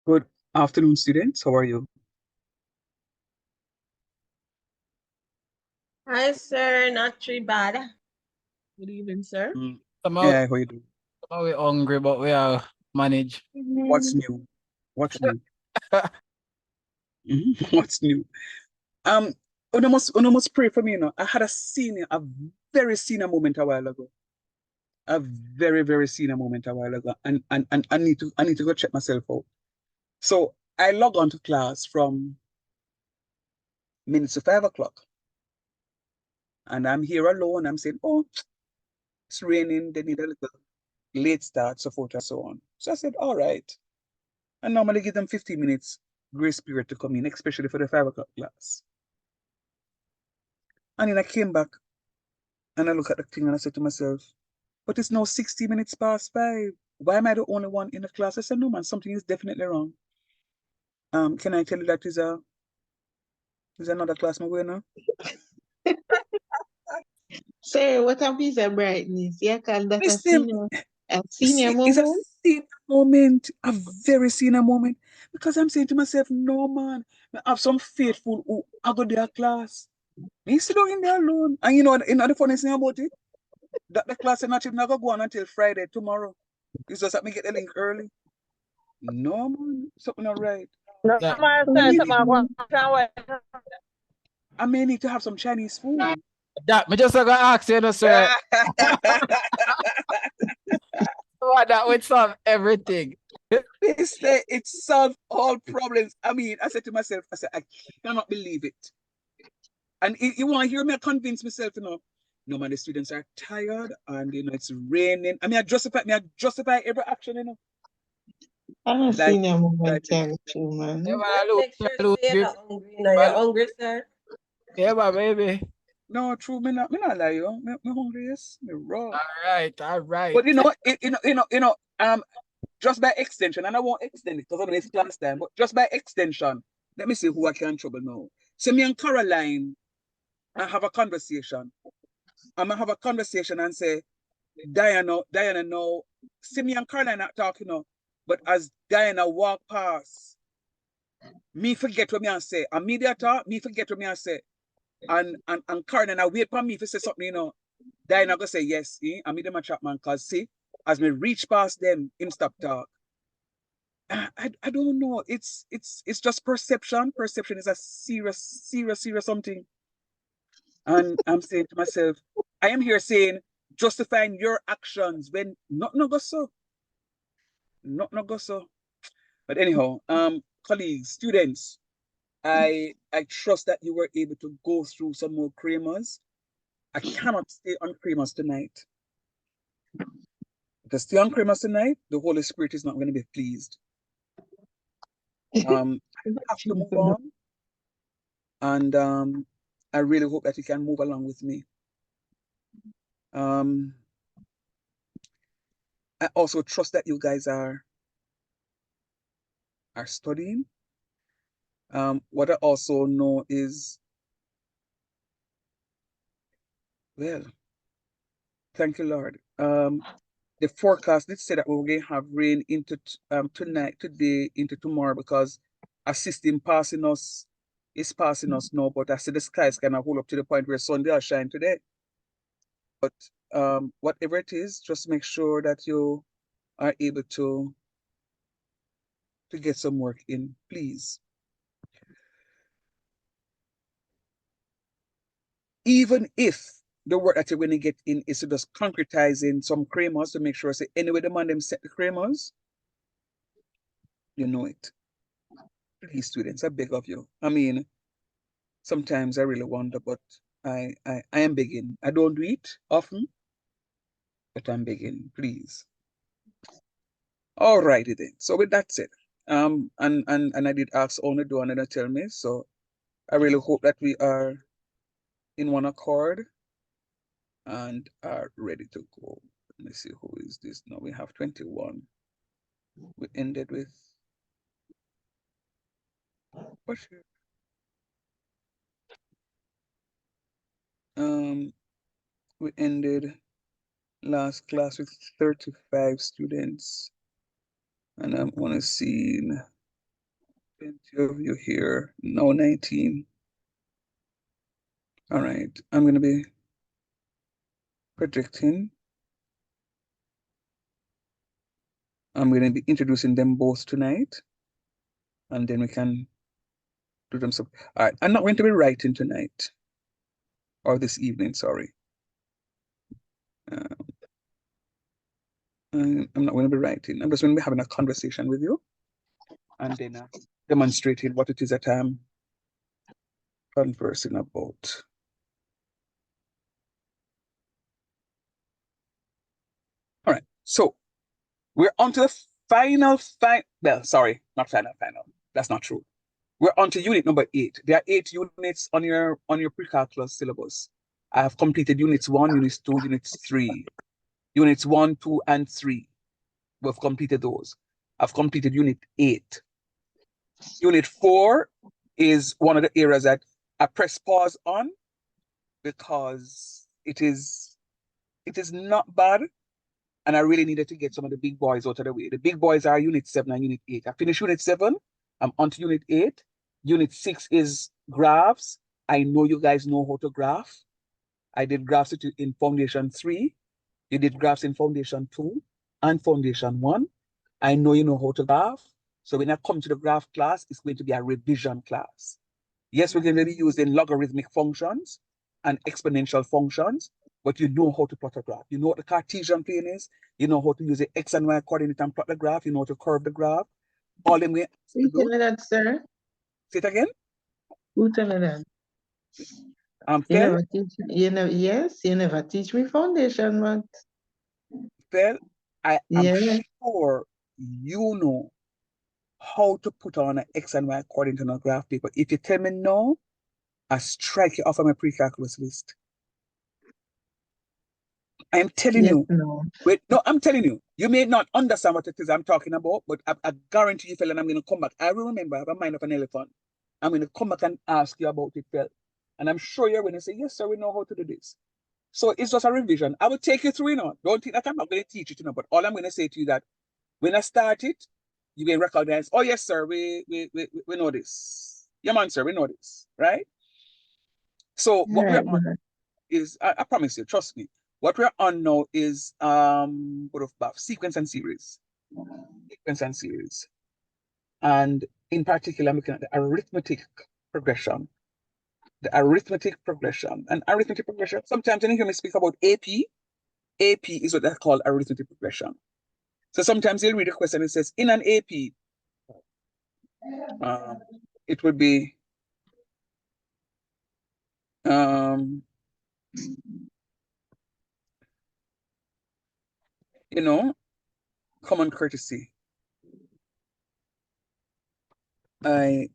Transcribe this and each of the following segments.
Good afternoon, students. How are you? Hi, sir. Not too bad. Good evening, sir. Mm, Somehow, Yeah, how you doing? somehow we're hungry, but we are manage. What's new? What's new? What's new? Um, Una must pray for me, you know. I had a very senior moment a while ago. A very, very senior moment a while ago. And I need to go check myself out. So I log on to class from minutes to 5 o'clock. And I'm here alone. I'm saying, oh, it's raining, they need a little late start, so forth and so on. So I said, all right. I normally give them 15 minutes grace period to come in, especially for the 5 o'clock class. And then I came back and I look at the thing and I said to myself, but it's now 60 minutes past 5. Why am I the only one in the class? I said, no, man, something is definitely wrong. Can I tell you that is another class my now? Sir, what a piece of brightness. Yeah, call that a Listen, senior it's a moment. senior moment, a very senior moment. Because I'm saying to myself, no, man, I have some faithful who I go to their class. Me sit down in there alone. And the funniest thing about it, that the class is not even gonna go on until Friday tomorrow. It's just that me get the link early. No, man, something not right. No, That, man, I sir, may some need, of us I may need to have some Chinese food. me just gonna ask you, sir. What that would solve everything. They say it solves all problems. I said to myself, I cannot believe it. And you want to hear me convince myself, no, man, the students are tired and, it's raining. I justify every action, I'm a Like, senior moment, like this. tell the truth, man. Yeah, man, Hmm? I Just lose, make sure I lose say you're grip. not hungry. You know, you're hungry, sir. Yeah, man, baby. No, true, me not lie, yo. Me hungry, yes. Me raw. All right. But just by extension, and I won't extend it because I know it's class time, but just by extension, let me see who I can trouble now. So me and Caroline, I have a conversation. I'm gonna have a conversation and say, Diana, no. See me and Caroline not talking now. But as Diana walk past, me forget what me and say. And me there talk, me forget what me and say. And Caroline, I wait for me to say something, Diana go say yes, and me them a chat man, cause see, as me reach past them, him stop talk. I don't know. It's just perception. Perception is a serious something. And I'm saying to myself, I am here saying justifying your actions when not no go so. Not no go so. But anyhow, colleagues, students, I trust that you were able to go through some more Kramers. I cannot stay on Kramers tonight. If I stay on Kramers tonight, the Holy Spirit is not going to be pleased. I have to move on. And I really hope that you can move along with me. I also trust that you guys are studying. What I also know is, well, thank you, Lord. The forecast did say that we were going to have rain into tonight, today, into tomorrow, because a system is passing us now. But I see the skies kind of hold up to the point where sun will shine today. But whatever it is, just make sure that you are able to get some work in, please. Even if the work that you're going to get in is to just concretizing some Kramers to make sure, say, anyway, the man them set the Kramers, you know it. Please, students, I beg of you. Sometimes I really wonder, but I am begging. I don't do it often, but I'm begging, please. All righty then. So with that said, and I did ask Ona do and tell me, so I really hope that we are in one accord and are ready to go. Let me see, who is this now? We have 21. We ended with what? We ended last class with 35 students, and I'm on a scene 20 of you here. No, 19. All right. I'm going to be projecting. I'm going to be introducing them both tonight. And then we can do them. So, all right. I'm not going to be writing tonight. Or this evening, sorry. I'm not going to be writing. I'm just going to be having a conversation with you. And then demonstrating what it is that I'm conversing about. All right. So we're on to the final. Well, sorry, not final. That's not true. We're on to unit number 8. There are 8 units on your pre-calculus syllabus. I have completed units 1, units 2, units 3. Units 1, 2, and 3. We've completed those. I've completed unit 8. Unit 4 is one of the areas that I press pause on because it is not bad. And I really needed to get some of the big boys out of the way. The big boys are unit 7 and unit 8. I finished unit 7. I'm on to unit 8. Unit 6 is graphs. I know you guys know how to graph. I did graphs in Foundation 3. You did graphs in Foundation 2 and Foundation 1. I know you know how to graph. So when I come to the graph class, it's going to be a revision class. Yes, we're going to be using logarithmic functions and exponential functions, but you know how to plot a graph. You know what the Cartesian plane is. You know how to use the X and Y coordinate and plot the graph. You know how to curve the graph. All them way. Who tell you that, sir? Say it again. Who tell you that? You Phil, never teach, yes, you never teach me foundation, man. Phil, I am Yeah. sure you know how to put on an X and Y coordinate on a graph paper. If you tell me no, I strike you off of my pre-calculus list. I'm telling Yes, you. no. Wait, no, I'm telling you. You may not understand what it is I'm talking about, but I guarantee you, Phil, and I'm going to come back. I will remember, I have a mind of an elephant. I'm going to come back and ask you about it, Phil. And I'm sure you're going to say, yes, sir, we know how to do this. So it's just a revision. I will take you through, Don't think that I'm not going to teach it, but all I'm going to say to you that when I start it, you will recognize, oh, yes, sir, we know this. Yeah, man, sir, we know this, right? So All what we're right, on man. is, I promise you, trust me, what we're on now is sequence and series. Sequence and series. And in particular, I'm looking at the arithmetic progression. The arithmetic progression. And arithmetic progression, sometimes when you hear me speak about AP, AP is what they call arithmetic progression. So sometimes you'll read a question, it says, in an AP, it would be common courtesy. Mr.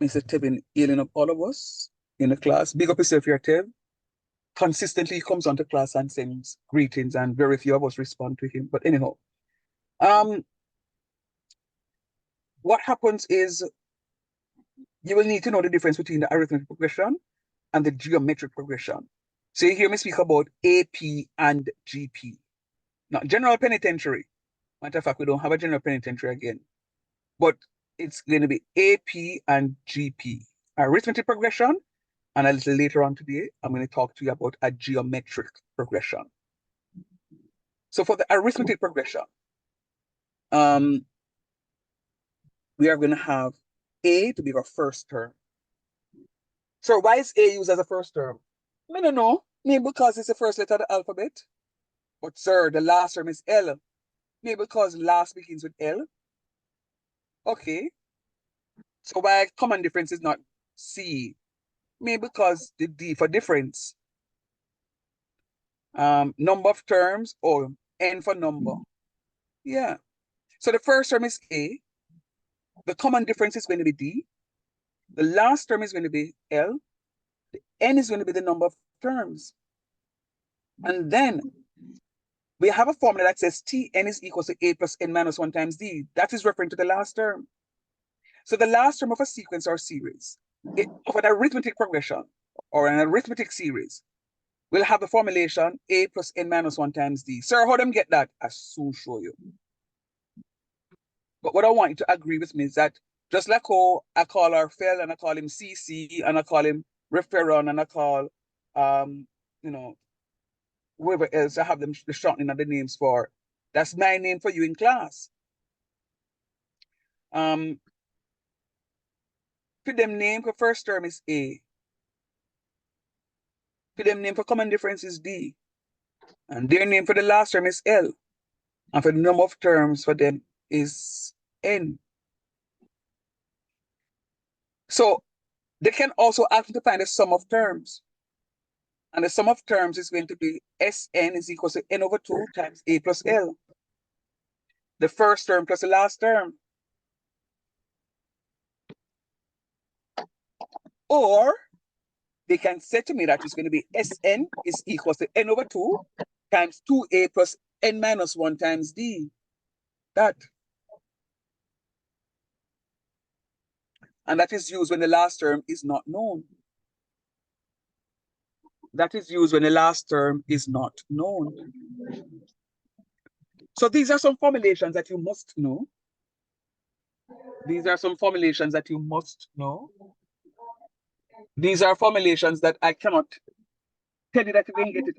Tevin healing up all of us in the class. Big up yourself here, Tev. Consistently he comes onto class and sends greetings, and very few of us respond to him. But anyhow, what happens is you will need to know the difference between the arithmetic progression and the geometric progression. So you hear me speak about AP and GP. Now, general penitentiary. Matter of fact, we don't have a general penitentiary again. But it's going to be AP and GP. Arithmetic progression, and a little later on today, I'm going to talk to you about a geometric progression. So for the arithmetic progression, we are going to have A to be our first term. So why is A used as a first term? I don't know. Maybe because it's the first letter of the alphabet. But sir, the last term is L. Maybe because last begins with L. Okay. So why common difference is not C? Maybe because the D for difference. Number of terms or N for number. Yeah. So the first term is A. The common difference is going to be D. The last term is going to be L. The N is going to be the number of terms. And then we have a formula that says Tn is equal to A plus N minus 1 times D. That is referring to the last term. So the last term of a sequence or series of an arithmetic progression or an arithmetic series will have the formulation A plus N minus 1 times D. Sir, how them get that? I soon show you. But what I want you to agree with me is that just like how I call our Fel and I call him CC and I call him Referon and I call you know, whoever else I have them the shortening of the names for, that's my name for you in class. For them name for first term is A. For them name for common difference is D. And their name for the last term is L. And for the number of terms for them is N. So they can also ask to find the sum of terms. And the sum of terms is going to be Sn is equal to n over 2 times A plus L. The first term plus the last term. Or they can say to me that it's going to be Sn is equal to n over 2 times 2A plus n minus 1 times D. That. And that is used when the last term is not known. That is used when the last term is not known. So these are some formulations that you must know. These are some formulations that you must know. These are formulations that I cannot tell you that you can get it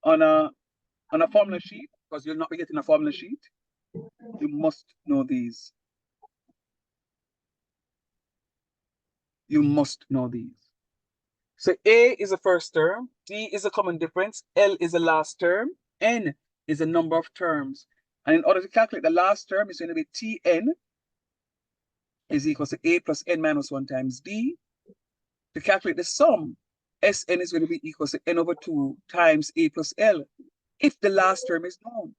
on a formula sheet, because you'll not be getting a formula sheet. You must know these. You must know these. So A is the first term, D is a common difference, L is the last term, N is the number of terms. And in order to calculate the last term, it's going to be Tn is equal to A plus n minus 1 times D. To calculate the sum, Sn is going to be equal to n over 2 times A plus L, if the last term is known.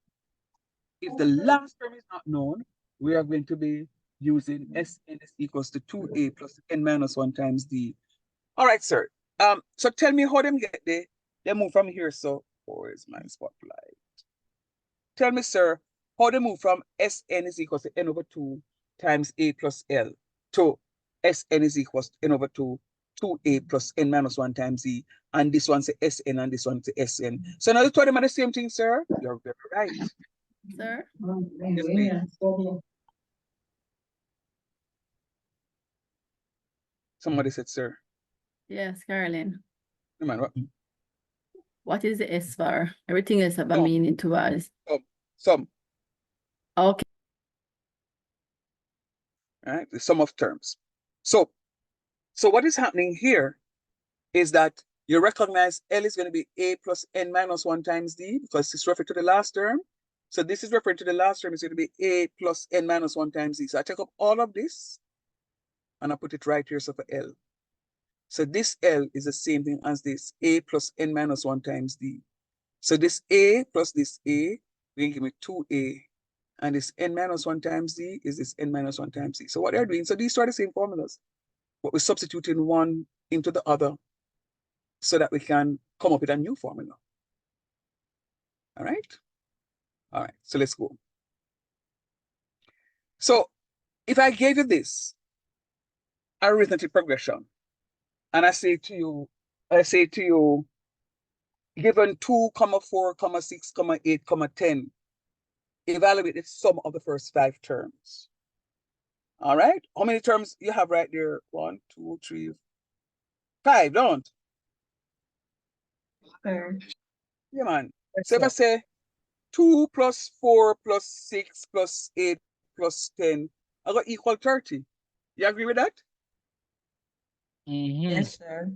If the last term is not known, we are going to be using Sn is equals to 2A plus n minus 1 times D. All right, sir. So tell me how them get there. They move from here. So where's my spotlight? Tell me, sir, how they move from Sn is equals to n over 2 times A plus L to Sn is equals to n over 2, 2A plus n minus 1 times Z. And this one's a Sn and this one's a Sn. So now the two of them are the same thing, sir. You're very right. Sir? Yes, please. Somebody said, sir. Yes, Caroline. No, man, what? What is the S for? Everything else have a No. meaning to us. Some. Okay. All right, the sum of terms. So what is happening here is that you recognize L is going to be A plus n minus 1 times D, because it's referred to the last term. So this is referring to the last term. It's going to be A plus n minus 1 times D. So I take up all of this and I put it right here, so for L. So this L is the same thing as this, A plus n minus 1 times D. So this A plus this A will give me 2A. And this n minus 1 times D is this n minus 1 times D. So what they're doing, so these are the same formulas, but we're substituting one into the other so that we can come up with a new formula. All right? All right, so let's go. So if I gave you this arithmetic progression, and I say to you, given 2, 4, 6, 8, 10, evaluate the sum of the first 5 terms. All right? How many terms you have right there? 1, 2, 3, 5, don't? Sir. Yeah, man. Yes, So if I say 2 plus 4 plus 6 plus 8 plus 10, I got equal 30. You agree with that? Yes, sir.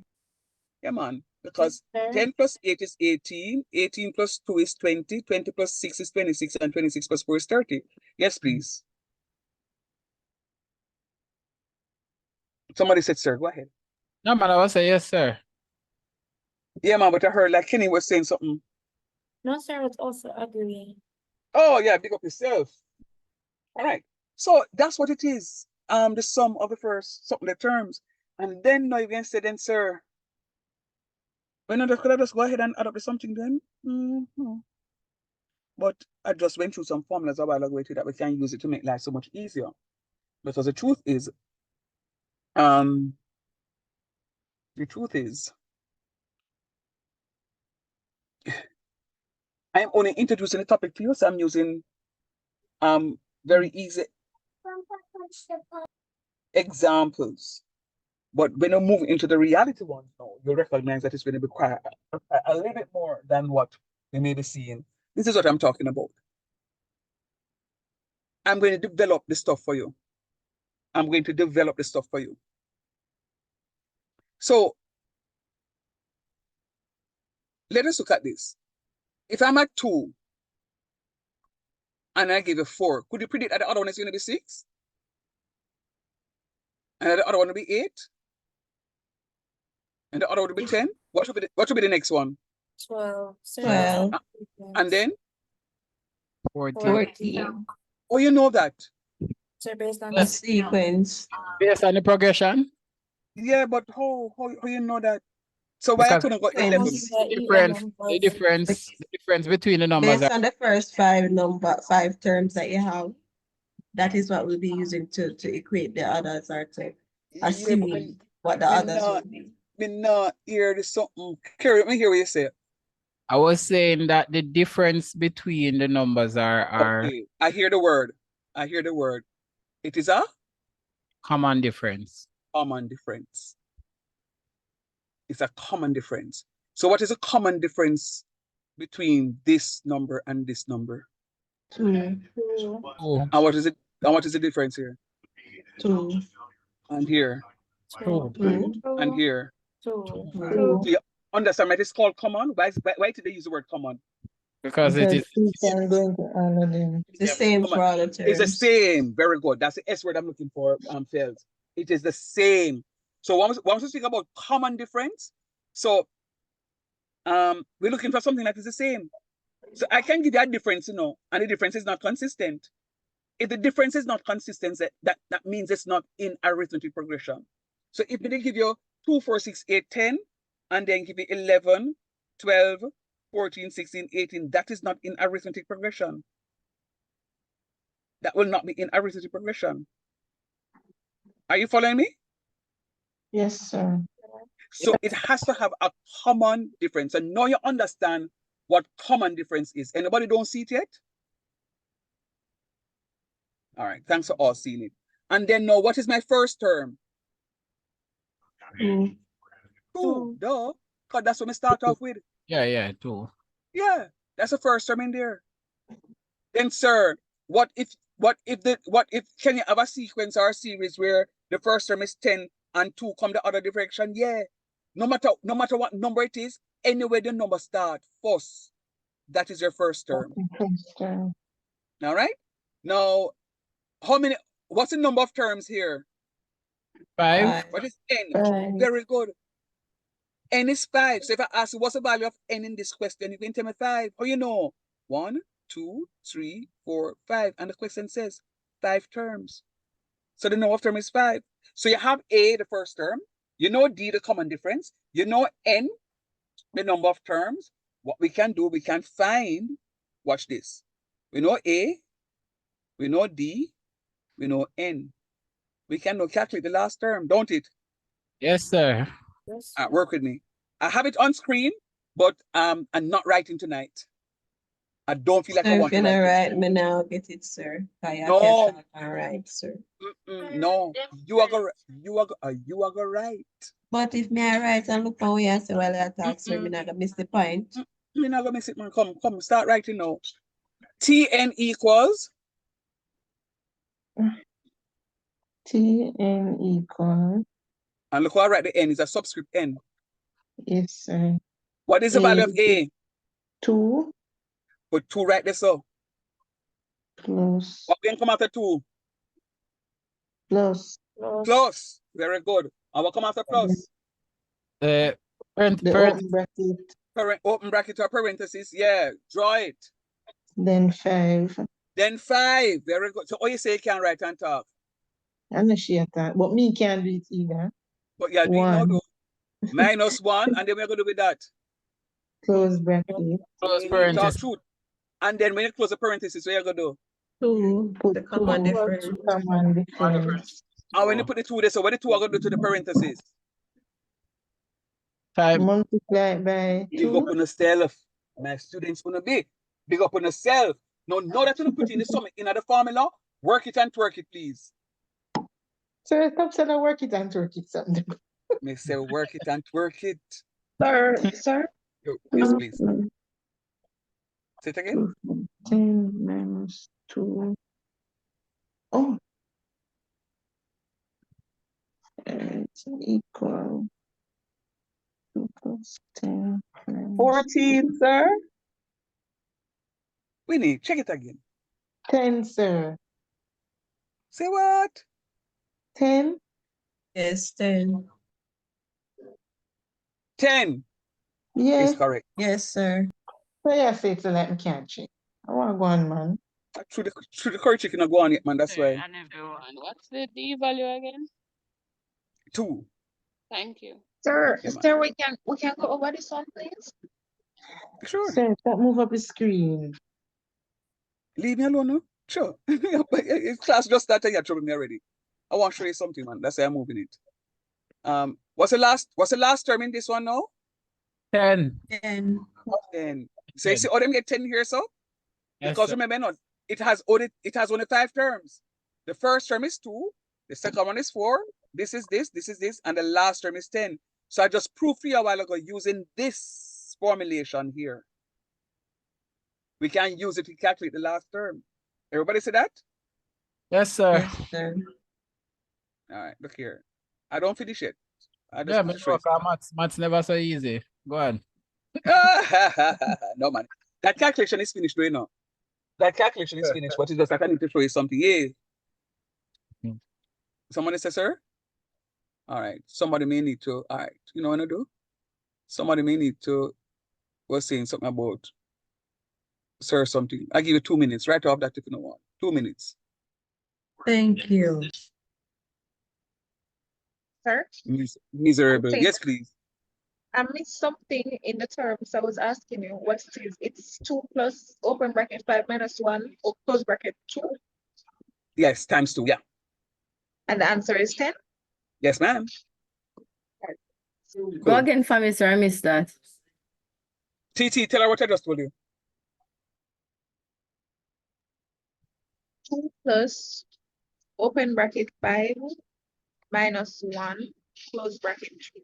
Yeah, man. Because Sir? 10 plus 8 is 18, 18 plus 2 is 20, 20 plus 6 is 26, and 26 plus 4 is 30. Yes, please. Somebody said, sir, go ahead. No, man, I will say yes, sir. Yeah, man, but I heard like Kenny was saying something. No, sir, I would also agree. Oh, yeah, big up yourself. All right. So that's what it is. The sum of the first, some of the terms. And then now you can say, then, sir, when could I just go ahead and add up to something then? But I just went through some formulas a while ago that we can use it to make life so much easier. Because the truth is, I am only introducing the topic to you, so I'm using Very easy examples. But when you move into the reality one now, you recognize that it's going to require a little bit more than what we may be seeing. This is what I'm talking about. I'm going to develop the stuff for you. I'm going to develop the stuff for you. So let us look at this. If I'm at 2 and I give you 4, could you predict that the other one is going to be 6? And the other one will be 8? And the other one will be 10? What should be the next one? 12. And then? 14. 14. Oh, you know that. So based on The sequence. Based on the progression? Yeah, but how you know that? So why I Because couldn't go 11? the difference between the numbers Based on the first 5 terms that you have, that is what we'll be using to equate the others or to assume what the others will be. Me not hear this something. Carry me hear what you say. I was saying that the difference between the numbers are Okay, I hear the word. I hear the word. It is a common difference. common difference. It's a common difference. So what is a common difference between this number and this number? 2. Oh, And what is it? And what is the difference here? 2. And here? 2. 2. And here? 2. Do you understand? Right? It's called common. Why did they use the word common? Because it is It's the same for all the terms. It's the same. Very good. That's the S word I'm looking for, Fels. It is the same. So once we speak about common difference, so we're looking for something that is the same. So I can give you a difference, and the difference is not consistent. If the difference is not consistent, that means it's not in arithmetic progression. So if they give you 2, 4, 6, 8, 10, and then give you 11, 12, 14, 16, 18, that is not in arithmetic progression. That will not be in arithmetic progression. Are you following me? Yes, sir. So it has to have a common difference. And now you understand what common difference is. Anybody don't see it yet? All right, thanks for all seeing it. And then now, what is my first term? 2. 2, duh. Because that's what we start off with. yeah, 2. Yeah, that's the first term in there. Then, sir, what if can you have a sequence or a series where the first term is 10 and 2 come the other direction? Yeah. No matter what number it is, anywhere the number start first, that is your first term. All right. Now, what's the number of terms here? 5. What is n? 5. Very good. N is 5. So if I ask you what's the value of n in this question, you can tell me 5. How you know? 1, 2, 3, 4, 5. And the question says 5 terms. So the number of term is 5. So you have A, the first term. You know D, the common difference. You know N, the number of terms. What we can do, we can find, watch this. We know A, we know D, we know N. We can now calculate the last term, don't it? Yes, sir. Yes. Work with me. I have it on screen, but I'm not writing tonight. I don't feel like I want to write. Me now get it, sir. No. All right, sir. No, you are gonna write. But if me I write and look how we are, say, well, I talk, sir, me not gonna miss the point. You're not gonna miss it, man. Come, start writing now. Tn equals Tn equals. and look how I write the n is a subscript n. Yes, sir. What is the value of A? 2 Put 2 right there, so. plus. What can come after 2? Plus. Plus. Very good. And what come after plus? The open bracket. Open bracket or parenthesis. Yeah, draw it. Then 5. Then 5. Very good. So all you say you can write and talk. I'm not sure that, but me can't do it either. But yeah, do it now 1 though. Minus 1, and then we're gonna do with that. close bracket. close Talk parenthesis. truth. And then when you close the parenthesis, what you're gonna do? 2 put the common difference. Common difference. And when you put the 2 there, so what the 2 are gonna do to the parenthesis? 5. Multiply by Big up 2. on yourself. My students gonna be big up on yourself. Now that you put in the sum in the formula, Work it and twerk it, please. Sir, stop saying I work it and twerk it something. May say work it and twerk it. Sir. Yes, please. Say it again. 10 minus 2. Oh. It's equal 2 plus 10 minus 14, sir. Winnie, check it again. 10, sir. Say what? 10. Yes, 10. 10 Yes. is correct. Yes, sir. So yeah, say to let me catch it. I want to go on, man. Through the curry chicken, I go on it, man. That's why. And everyone. What's the D value again? 2. Thank you. Sir, Yeah, man. sir, we can go over this one, please. Sure. Sir, don't move up the screen. Leave me alone, no? Sure. Class just started, you're troubling me already. I want to show you something, man. That's why I'm moving it. What's the last term in this one now? 10. 10. 10. So you see all them get 10 here, so? Yes, Because sir. remember, no, it has only 5 terms. The first term is 2, the second one is 4, this is this, and the last term is 10. So I just proved for you a while ago using this formulation here. We can use it to calculate the last term. Everybody see that? Yes, sir. Yes, sir. All right, look here. I don't finish it. I just Yeah, want me to show know, 'cause maths never so easy. Go on. No, man. That calculation is finished right now. That calculation is finished, but it's just like I need to show you something. Yeah. Hmm. Somebody say, sir? All right. Somebody may need to. All right. You know what I do? Somebody may need to. Was saying something about, sir, something. I give you 2 minutes. Right off that if you don't want. 2 minutes. Thank you. Sir, Miserable. Okay. Yes, please. I missed something in the terms I was asking you. What it is? It's 2 plus open bracket 5 minus 1 or close bracket 2. Yes, times 2. Yeah. And the answer is 10. Yes, ma'am. Go Cool. again for me, sir. I missed that. TT, tell her what I just told you. 2 plus open bracket 5 minus 1 close bracket 2.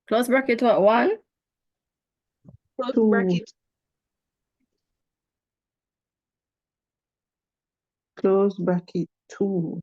Close bracket what? 1? Close 2. bracket Close bracket 2.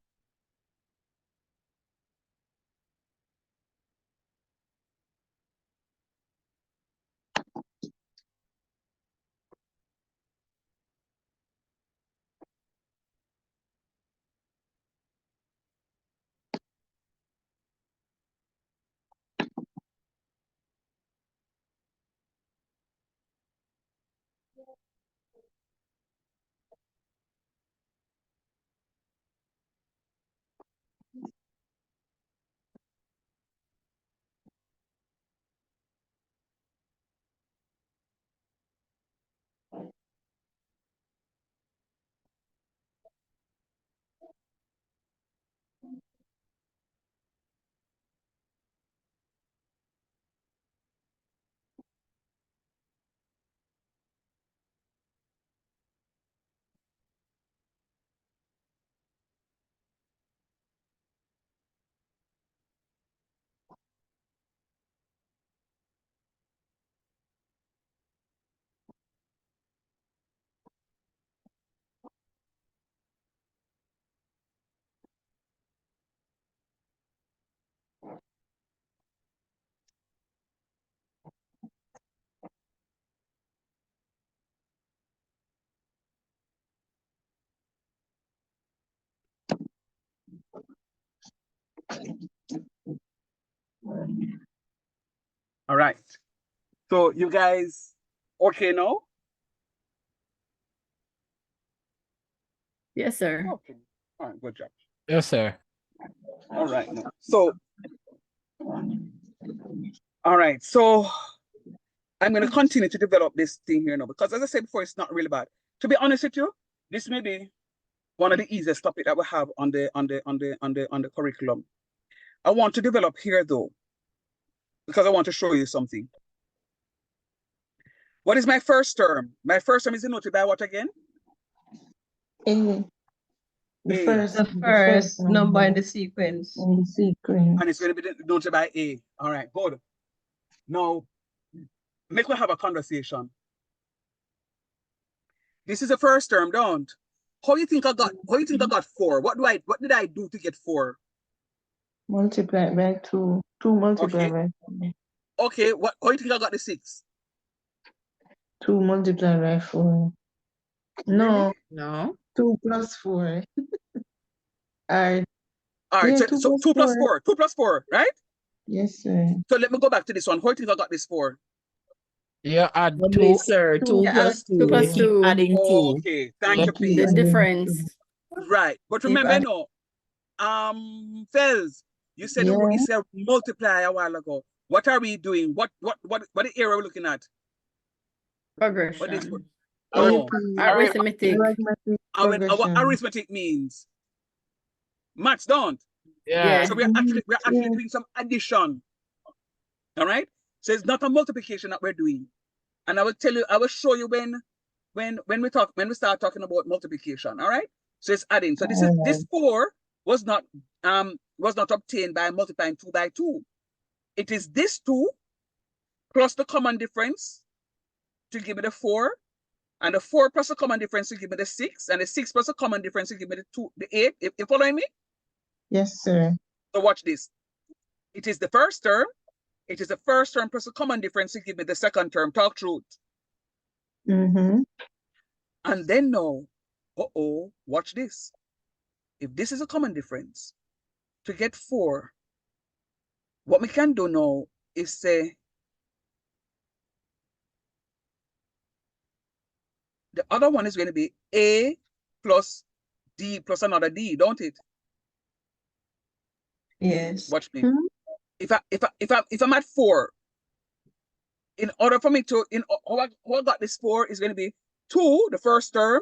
All right. So you guys okay now? Yes, sir. Okay. All right, good job. Yes, sir. All right. So, all right. So I'm going to continue to develop this thing here now because, as I said before, it's not really bad. To be honest with you, this may be one of the easiest topics that we have on the curriculum. I want to develop here though, because I want to show you something. What is my first term? My first term is denoted by what again? A. The A. first, The first number in the sequence. in the sequence. And it's going to be denoted by A. All right, good. Now, make we have a conversation. This is the first term, don't? How you think I got 4? What did I do to get 4? Multiply by 2. 2 multiplied by 2. Okay, how you think I got the 6? 2 multiplied by 4. No, No. 2 plus 4. Alright. All right, Yeah, so 2 plus 4. 2 plus 4, right? Yes, sir. So let me go back to this one. How do you think I got this 4? You add Probably, 2. sir. 2 Yeah, plus 2. 2 You plus keep 2. adding 2. Okay, thank You you, keep please. The difference. Right, but Keep remember, adding. Fells, you said Yeah. you said multiply a while ago. What are we doing? What the area we're looking at? What is Progression. no? Arithmetic. Arithmetic Our progression. arithmetic means maths don't. Yeah. So we're actually doing some addition. All right. So it's not a multiplication that we're doing. And I will show you when we start talking about multiplication. All right. So it's adding. So this 4 was not obtained by multiplying 2 by 2. It is this 2 plus the common difference to give me the 4, and the 4 plus the common difference to give me the 6, and the 6 plus the common difference to give me the 8. You following me? Yes, sir. So watch this. It is the first term. It is the first term plus the common difference to give me the second term. Talk truth. Mm-hmm. And then now, watch this. If this is a common difference, to get 4, what we can do now is say the other one is going to be A plus D plus another D, don't it? Yes. Watch me. Mhm. If I'm at 4, in order for me to how I got this 4 is going to be 2, the first term,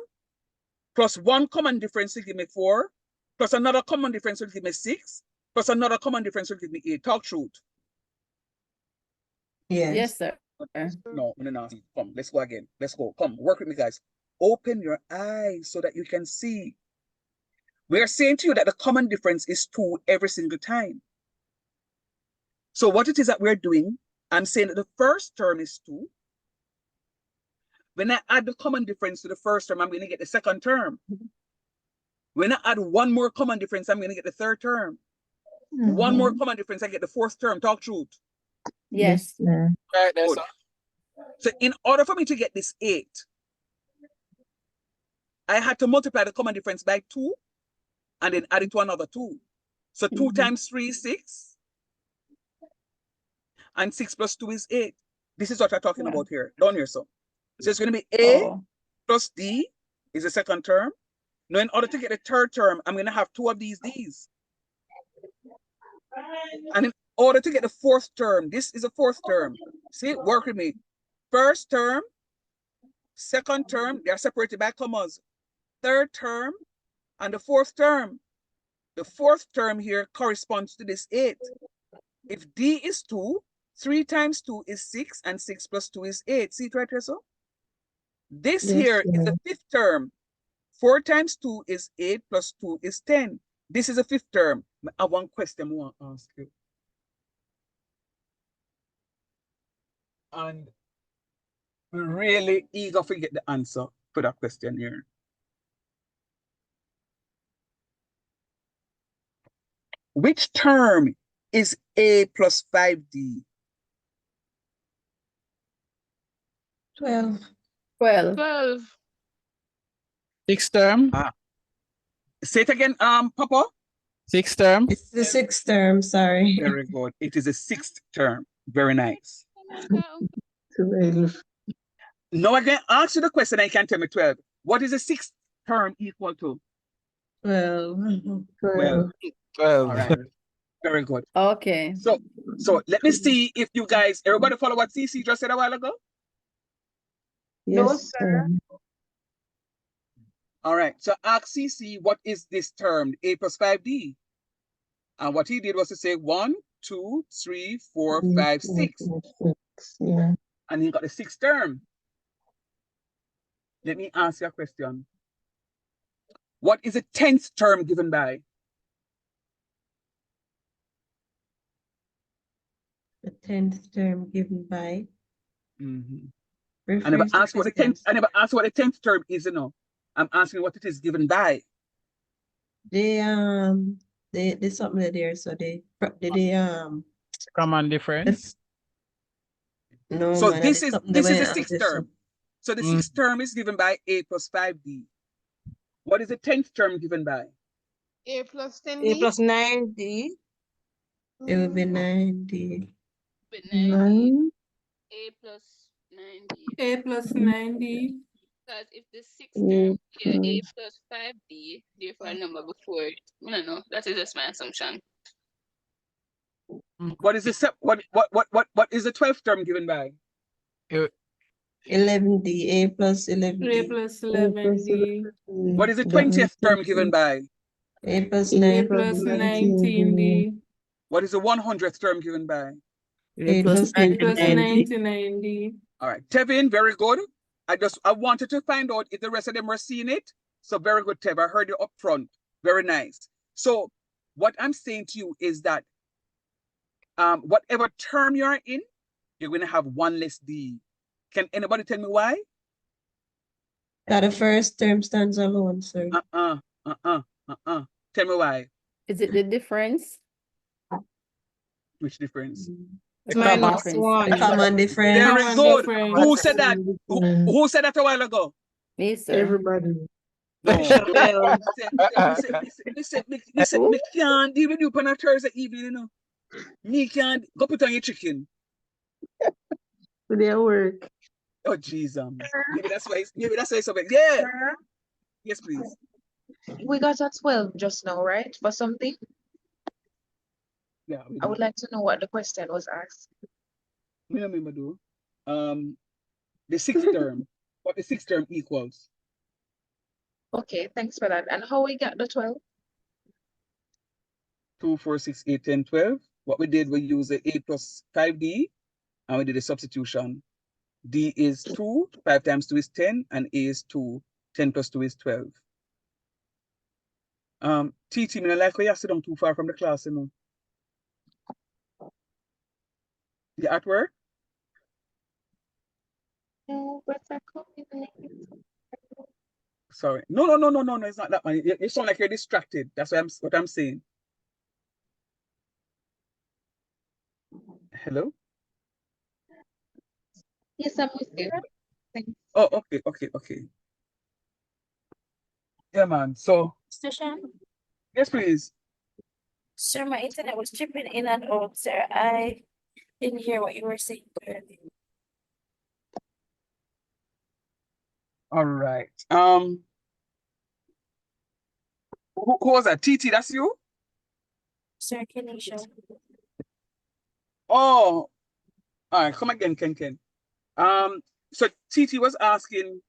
plus 1 common difference to give me 4, plus another common difference will give me 6, plus another common difference will give me 8. Talk truth. Yes. Yes, sir. No, come, let's go again. Let's go. Come, work with me, guys. Open your eyes so that you can see. We are saying to you that the common difference is 2 every single time. So what it is that we're doing, I'm saying that the first term is 2. When I add the common difference to the first term, I'm going to get the second term. When I add 1 more common difference, I'm going to get the third term. 1 more common difference, I get the fourth term. Talk truth. Yes. sir. Right there, Good. sir. So in order for me to get this 8, I had to multiply the common difference by 2 and then add it to another 2. So 2 times 3 is 6. And 6 plus 2 is 8. This is what we're talking about here, down here. So it's going to be A plus D is the second term. Now, in order to get the third term, I'm going to have 2 of these D's. And in order to get the fourth term, this is a fourth term. See, work with me. First term, second term, they are separated by commas. Third term, and the fourth term. The fourth term here corresponds to this 8. If D is 2, 3 times 2 is 6, and 6 plus 2 is 8. See it right here, so? This Yes, here is sir. the fifth term. 4 times 2 is 8 plus 2 is 10. This is a fifth term. I have one question I want to ask you. And we're really eager to get the answer for that question here. Which term is A plus 5D? 12. 12. 12. 6th term. Say it again, Papa. 6th term. It's the 6th term, sorry. Very good. It is a 6th term. Very nice. 12. Now again, ask you the question and you can tell me 12. What is the 6th term equal to? 12. 12. 12. All right. Very good. Okay. So let me see if you guys, everybody follow what CC just said a while ago? No, Yes, sir. sir. All right. So ask CC, what is this term, A plus 5D? And what he did was to say 1, 2, 3, 4, 5, 6. Yeah. And he got the 6th term. Let me ask you a question. What is the 10th term given by? The 10th term given by. Mhm. I Rephrase never the asked what the 10th. question. I never asked what the 10th term is. You know, I'm asking what it is given by. They something there, so they Common difference. no So man, this there's is something this is they the have sixth this. term. So the Mm. sixth term is given by A plus 5D. What is the 10th term given by? A plus 10D. A plus 9D. It would be 90. With 90. 9. A plus 9D. A plus 90. Because if the sixth A term here, A plus plus 5D, therefore a number before it. No, that is just my assumption. What is the what is the 12th term given by? 11D, A plus A 11D. plus A plus 11D. What is the That 20th term given by? A plus A 9, plus 19D. 19D. What is the 100th term given by? A plus 99D. 99D. All right, Tevin, very good. I wanted to find out if the rest of them were seeing it. So very good, Tev. I heard you up front. Very nice. So what I'm saying to you is that whatever term you're in, you're going to have one less D. Can anybody tell me why? That the first term stands alone, sir. Tell me why. Is it the difference? Which difference? It's The common minus difference. 1. The common difference. Very Common good. difference. Who said that? Who said that a while ago? Me, sir. Everybody. No. Chanel. Listen, me can't deal with you on a Thursday evening, you know. Me can't go put on your chicken. To their work. Oh, jeez, maybe that's why it's so bad. Yeah. Yes, please. We got a 12 just now, right? For something? Yeah, we I would do. like to know what the question was asked. Me no remember do. The sixth term. What the sixth term equals. Okay, thanks for that. And how we got the 12? 2, 4, 6, 8, 10, 12. What we did, we used the 8 plus 5D, and we did a substitution. D is 2, 5 times 2 is 10, and A is 2, 10 plus 2 is 12. TT, me not like where you sit down too far from the class, you know. You at work? No, but I can't. Sorry. No, it's not that one. You sound like you're distracted. That's what I'm saying. Hello? Yes, I'm with you. Thanks. Oh, okay. Yeah, man. So, Mr. Shan, yes, please. sir, my internet was chipping in and out, sir. I didn't hear what you were saying clearly. All right. Who was that? TT, that's you? Sir, Kenisha. Oh, all right. Come again, Ken. So TT was asking,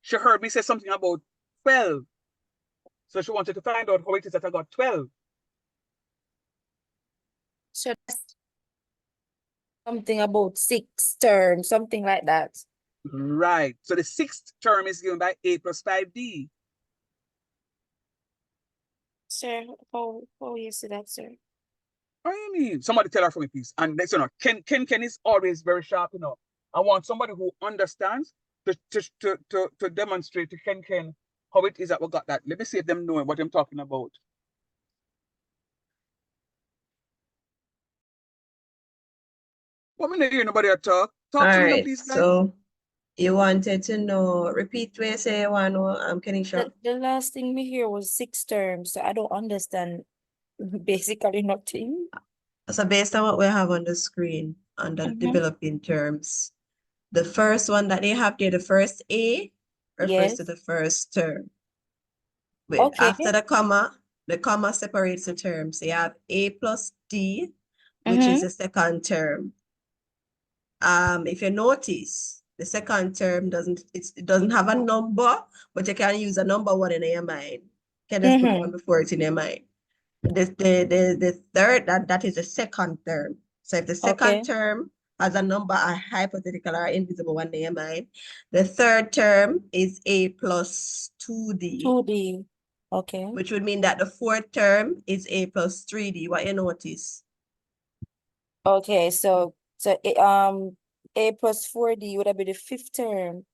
she heard me say something about 12. So she wanted to find out how it is that I got 12. So that's something about 6 terms, something like that. Right. So the sixth term is given by A plus 5D. Sir, how you see that, sir? What do you mean? Somebody tell her for me, please. And you know, Ken is always very sharp, you know. I want somebody who understands to demonstrate to Ken how it is that we got that. Let me see if them know what I'm talking about. What minute hear nobody talk? Talk All to me, now, right, please, guys. so you wanted to know, repeat where you say you want to know, Kenisha. The last thing we hear was 6 terms, so I don't understand basically nothing. So based on what we have on the screen, under developing terms, the first one that they have there, the first A, refers to Yes. the first term. But Okay. after the comma separates the terms. So you have A plus D, which is the second term. If you notice, the second term it doesn't have a number, but you can use a number one in your mind. You can just put one before it in your mind. The third, that is the second term. So if the second term as a number, a hypothetical or invisible one in your mind. The third term is A plus 2D, 2D. Okay. which would mean that the fourth term is A plus 3D. What you notice? Okay, so A plus 4D would have been the fifth term.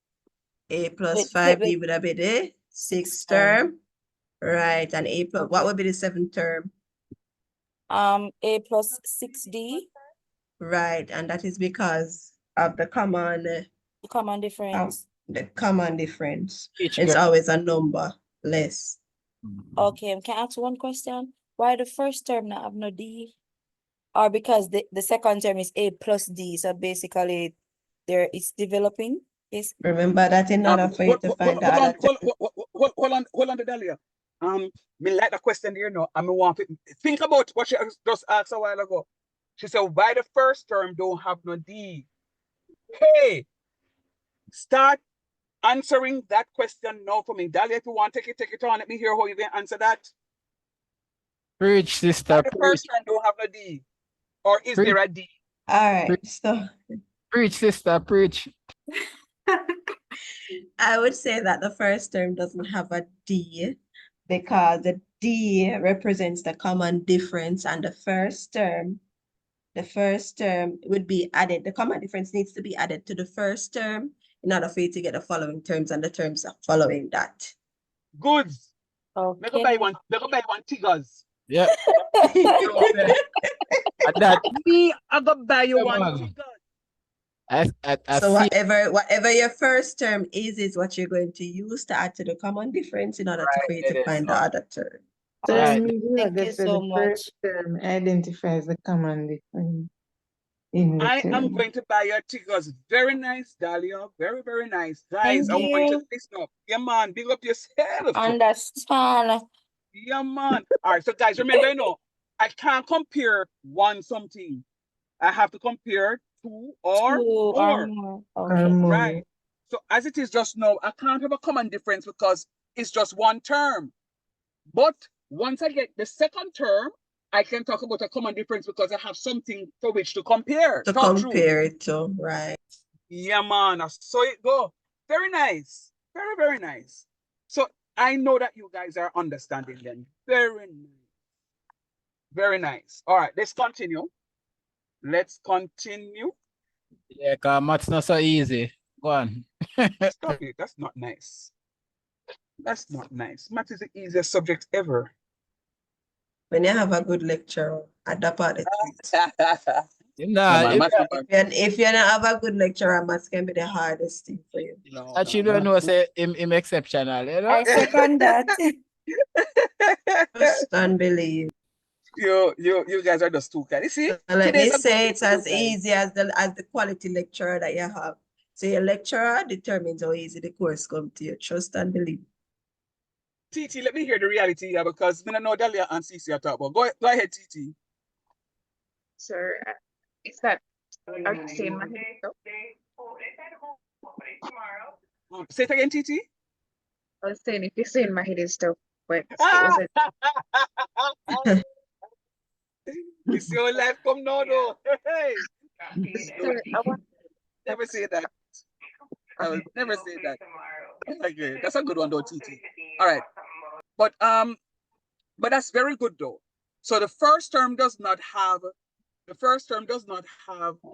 A plus Wait, 5D would have been the sixth term. Right, and A plus, what would be the seventh term? A plus 6D, Right, and that is because of the common difference. the common difference. Each It's girl. always a number less. Okay, can I ask one question? Why the first term not have no D? Or because the second term is A plus D, so basically there it's developing. Is Remember that in order for you to find the other term. Hold on, Dalia. Me like the question here now, and me want to think about what she just asked a while ago. She said, why the first term don't have no D? Hey, start answering that question now for me. Dalia, if you want, take it on. Let me hear how you can answer that. Preach, sister, Why the preach. first term don't have no D? Or is there a D? All right, so Preach, sister, preach. I would say that the first term doesn't have a D because the D represents the common difference, and the first term would be added. The common difference needs to be added to the first term in order for you to get the following terms, and the terms are following that. Goods. okay. Let go buy one tigers. Yeah. And that Me, I go buy you Come one on. tigers. I So see. whatever your first term is what you're going to use to add to the common difference in order for you Right, to it find is. the other term. So Right. Thank you so the much. first term identifies the common difference in the I am term. going to buy your tigers. Very nice, Dahlia. Very, very nice. Guys, Thank I want you you. to listen up. Yeah, man. Big up yourself. Understand. Yeah, man. All right. So, guys, remember, I can't compare one something. I have to compare two or Two or more. more. Or Okay. more. Right. So, as it is just now, I can't have a common difference because it's just one term. But once I get the second term, I can talk about a common difference because I have something for which to compare. To Talk true. compare it to, right? Yeah, man. I saw it go. Very nice. Very, very nice. So I know that you guys are understanding them. Very nice. Very nice. All right, let's continue. Let's continue. Yeah, cause math's not so easy. Go on. Stop it. That's not nice. That's not nice. Math is the easiest subject ever. When you have a good lecturer, at that part of it. Nah, man, it- math is not- If you don't have a good lecturer, maths can be the hardest thing for you. no, that you no, don't no. know say him exceptional, you know? I second that. Trust and believe. You guys are just too kind. You see, So let today's me a good say day it's for you as guys. easy as the quality lecturer that you have. So your lecturer determines how easy the course come to you. Trust and believe. TT, let me hear the reality here because I don't know Dahlia and Cece are talking about. Go ahead, TT. Sir, is that are you saying my head stuff? Say it again, TT. I was saying if you're saying my head is stuff, but it was a You see how life come now, though. Hey, sir, I want never say that. I will never say that. Okay, that's a good one, though, TT. All right, but that's very good though. So the first term does not have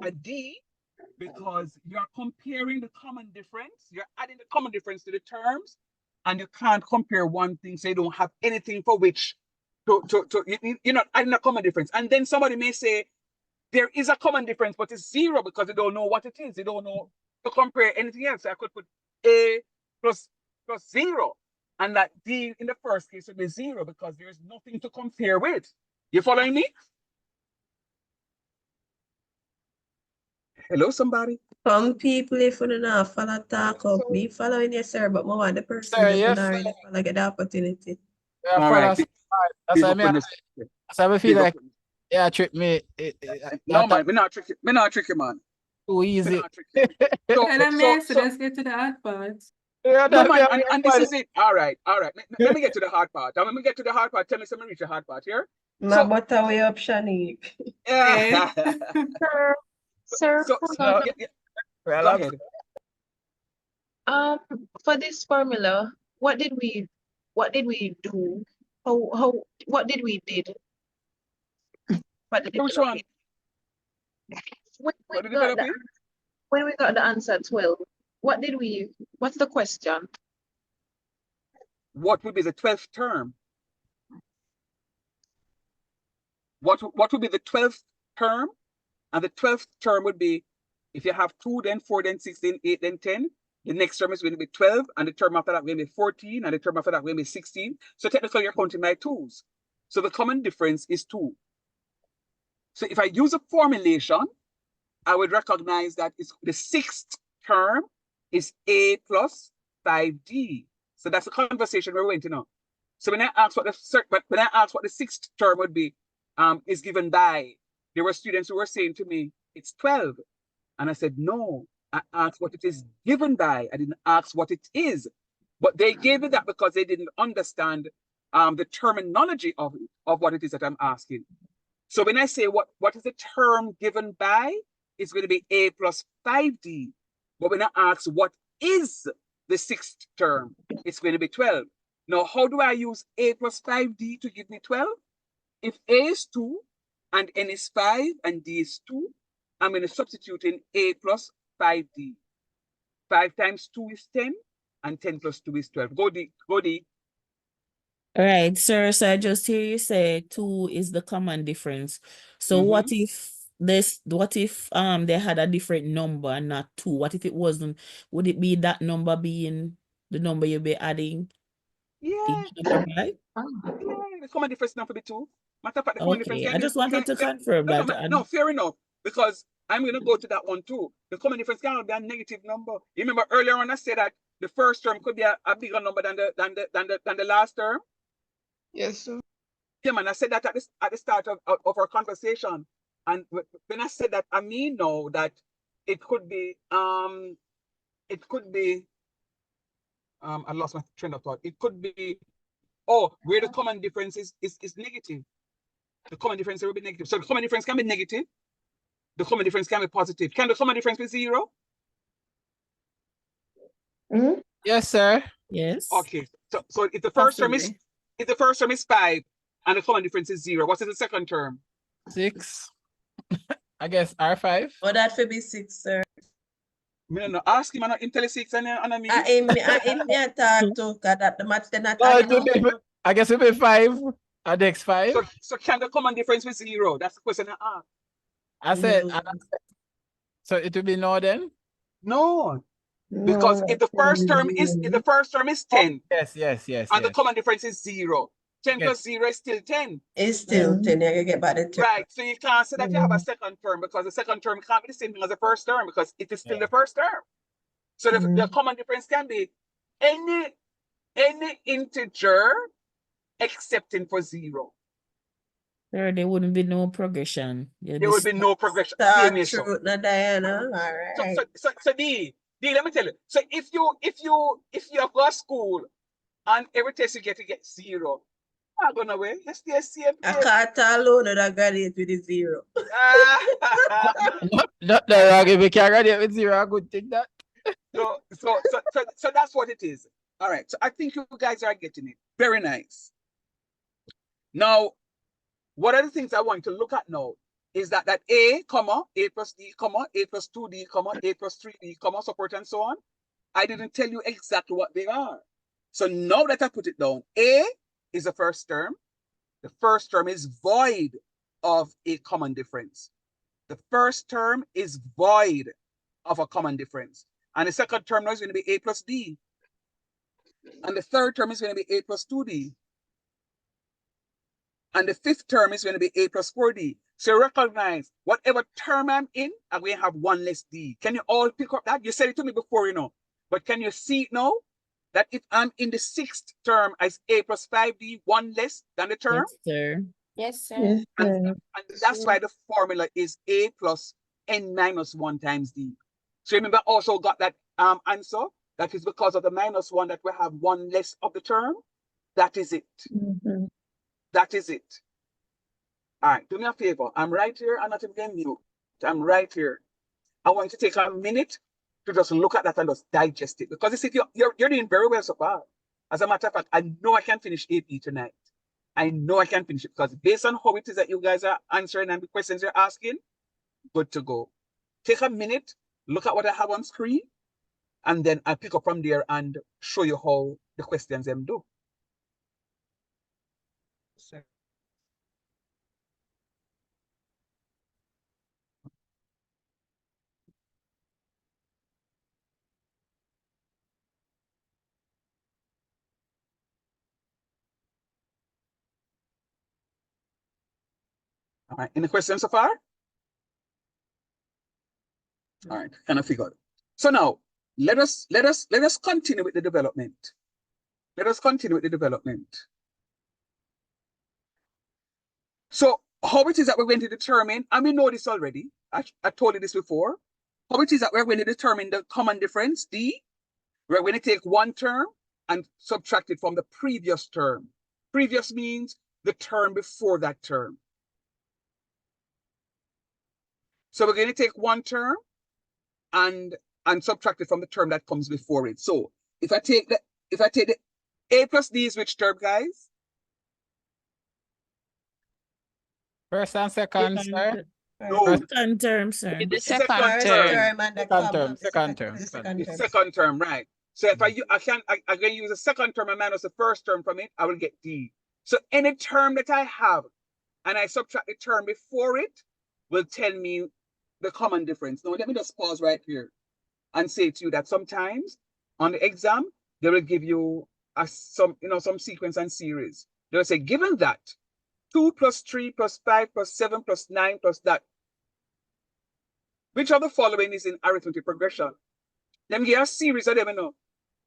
a D because you're comparing the common difference. You're adding the common difference to the terms, and you can't compare one thing so you don't have anything for which you're not adding a common difference. And then somebody may say there is a common difference, but it's zero because they don't know what it is. They don't know to compare anything else. So I could put A plus 0. And that D in the first case would be 0 because there's nothing to compare with. You following me? Hello, somebody? Some people, if you don't know, follow talk up. Me following you, sir, but more want the person Sir, that yes, don't sir. really follow get the opportunity. Yeah, All follow right. us. That's why I feel like, yeah, trick me. No, man, we're not tricky. We're not tricky, man. Too We're easy. not tricky. So, Let's get to the hard part. Yeah, no, that- man, yeah, and this is it. All right. Let me get to the hard part. And when we get to the hard part, tell me something reach the hard part here. My butter way up, Shanique. Yeah. Sir, So, hold so on. yeah, go Relax. ahead. For this formula, what did we do? What did we did? What the Which one? developing? When we What are you got the developing? when we got the answer 12, what's the question? What would be the 12th term? What would be the 12th term? And the 12th term would be, if you have 2, then 4, then 6, then 8, then 10. The next term is going to be 12, and the term after that will be 14, and the term after that will be 16. So technically, you're counting by 2s. So the common difference is 2. So if I use a formulation, I would recognize that it's the 6th term is A plus 5D. So that's the conversation we're going to know. So when I ask what the 6th term would be, is given by, there were students who were saying to me, it's 12. And I said, no, I asked what it is given by. I didn't ask what it is. But they gave me that because they didn't understand the terminology of what it is that I'm asking. So when I say what is the term given by, it's going to be A plus 5D. But when I ask what is the 6th term, it's going to be 12. Now, how do I use A plus 5D to give me 12? If A is 2 and N is 5 and D is 2, I'm going to substitute in A plus 5D. 5 times 2 is 10 and 10 plus 2 is 12. Go D. All right, sir. So I just hear you say 2 is the common difference. So what if they had a different number and not 2? What if it wasn't? Would it be that number being the number you'll be adding Yeah, each number by? the common difference number be 2. Matter of fact, the common difference Okay, can I be just wanted to confirm no, that. no, fair enough. Because I'm going to go to that one too. The common difference can be a negative number. You remember earlier on I said that the first term could be a bigger number than the last term. Yes, sir. Yeah, man. I said that at the start of our conversation, and when I said that, I mean now that it could be I lost my train of thought. It could be where the common difference is negative. The common difference will be negative. So the common difference can be negative. The common difference can be positive. Can the common difference be 0? Hmm? Yes, sir. Yes. Okay. So if the first term Possibly. is 5 and the common difference is 0, what is the second term? 6. I guess R5. Oh, that should be 6, sir. Me no ask him and tell 6 and me. In me talk to, cause that the match they're not Oh, talking about. I guess it'll be 5. And next 5. So can the common difference be 0? That's the question I asked. I said, No. so it will be no then? No. Because if the first term is 10 Yes. and the common difference is 0, 10 Yes. plus 0 is still 10. It's still 10. You can get back the term. Right. So you can't say that you have a second term because the second term can't be the same thing as the first term because it is still the first term. So the common difference can be any integer excepting for 0. There wouldn't be no progression. There will be no progression. True, not Diana. All right. So D, let me tell you. So if you have got school and every test you get 0, I'm gonna wait. You stay same. I can't alone that graduate with a 0. Not wrong. If we can graduate with 0, I could think that. So that's what it is. All right. So I think you guys are getting it. Very nice. Now, what are the things I want to look at now is that A plus D, A plus 2D, A plus 3D, so forth and so on. I didn't tell you exactly what they are. So now that I put it down, A is the first term. The first term is void of a common difference. The first term is void of a common difference. And the second term now is going to be A plus D. And the third term is going to be A plus 2D. And the fifth term is going to be A plus 4D. So recognize whatever term I'm in, I'm going to have 1 less D. Can you all pick up that? You said it to me before, but can you see it now? That if I'm in the 6th term as A plus 5D, 1 less than the term? Yes, sir. Yes, sir. Yes, sir. And that's why the formula is A plus N minus 1 times D. So remember, I also got that answer. That is because of the minus 1 that we have 1 less of the term. That is it. That is it. All right, do me a favor. I'm right here. I'm not even getting mute. I'm right here. I want you to take a minute to just look at that and just digest it. Because you see, you're doing very well so far. As a matter of fact, I know I can finish AP tonight. I know I can finish it because based on how it is that you guys are answering and the questions you're asking, good to go. Take a minute, look at what I have on screen, and then I'll pick up from there and show you how the questions them do. All right, any questions so far? All right, kind of figured. So now let us continue with the development. Let us continue with the development. So how it is that we're going to determine, and we know this already, I told you this before, how it is that we're going to determine the common difference, D, we're going to take one term and subtract it from the previous term. Previous means the term before that term. So we're going to take one term and subtract it from the term that comes before it. So if I take the A plus D is which term, guys? First and second, sir. No, Second term, sir. The the second First term. term and the Second comma. term, second term, The second second the term. second term, right? So if I can use the second term and minus the first term from it, I will get D. So any term that I have and I subtract the term before it will tell me the common difference. Now let me just pause right here and say to you that sometimes on the exam they will give you some sequence and series. They'll say, given that 2 plus 3 plus 5 plus 7 plus 9 plus that, which of the following is in arithmetic progression? Them give a series of them,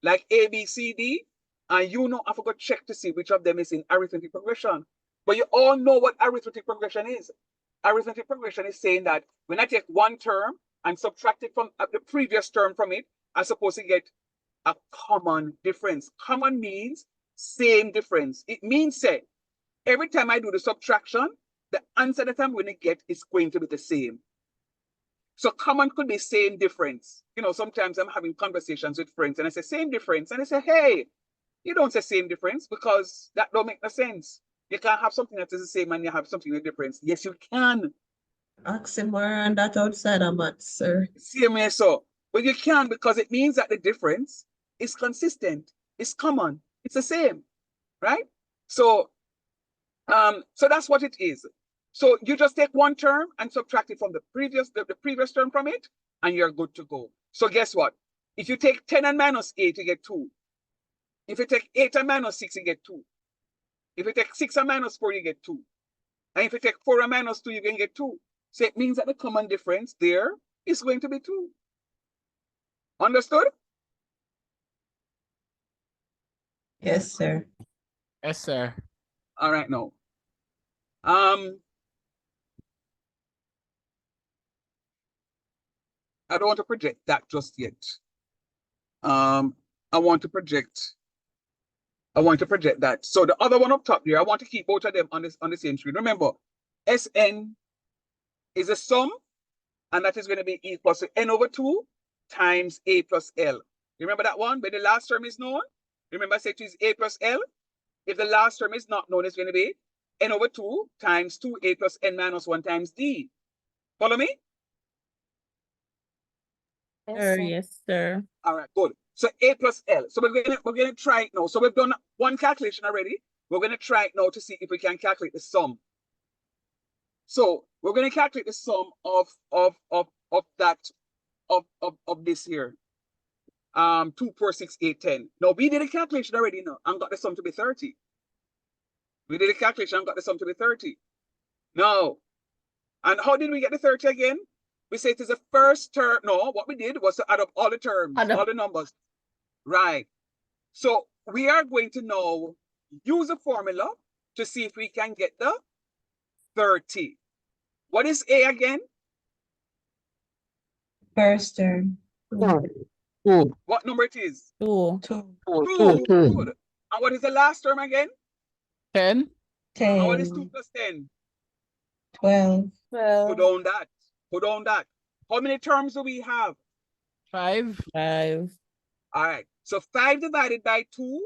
like A, B, C, D, and I forgot to check to see which of them is in arithmetic progression. But you all know what arithmetic progression is. Arithmetic progression is saying that when I take one term and subtract it from the previous term from it, I'm supposed to get a common difference. Common means same difference. It means, say, every time I do the subtraction, the answer that I'm going to get is going to be the same. So common could be same difference. Sometimes I'm having conversations with friends and I say same difference. And I say, hey, you don't say same difference because that don't make no sense. You can't have something that is the same and you have something with difference. Yes, you can. Oxymoron, that outside of maths, sir. Same way so. But you can because it means that the difference is consistent. It's common. It's the same. Right? So that's what it is. So you just take one term and subtract it from the previous term from it, and you're good to go. So guess what? If you take 10 and minus 8, you get 2. If you take 8 and minus 6, you get 2. If you take 6 and minus 4, you get 2. And if you take 4 and minus 2, you can get 2. So it means that the common difference there is going to be 2. Understood? Yes, sir. Yes, sir. All right, now. I don't want to project that just yet. I want to project that. So the other one up top there, I want to keep both of them on the same screen. Remember, Sn is a sum, and that is going to be equal to n over 2 times a plus l. Remember that one? When the last term is known, remember I said it is a plus l. If the last term is not known, it's going to be n over 2 times 2a plus n minus 1 times d. Follow me? Sir, yes, sir. All right, good. So a plus l. So we're gonna try it now. So we've done one calculation already. We're gonna try it now to see if we can calculate the sum. So we're gonna calculate the sum of this here. 2, 4, 6, 8, 10. Now we did a calculation already now and got the sum to be 30. We did a calculation and got the sum to be 30. Now, and how did we get the 30 again? We say it is the first term. No, what we did was to add up all the terms, all the numbers. Right. So we are going to now use a formula to see if we can get the 30. What is A again? First term. 2. What number it is? 2. 2. 2. Good. And what is the last term again? 10. 10. And what is 2 plus 10? 12. Put on that. Put on that. How many terms do we have? 5. 5. All right. So 5 divided by 2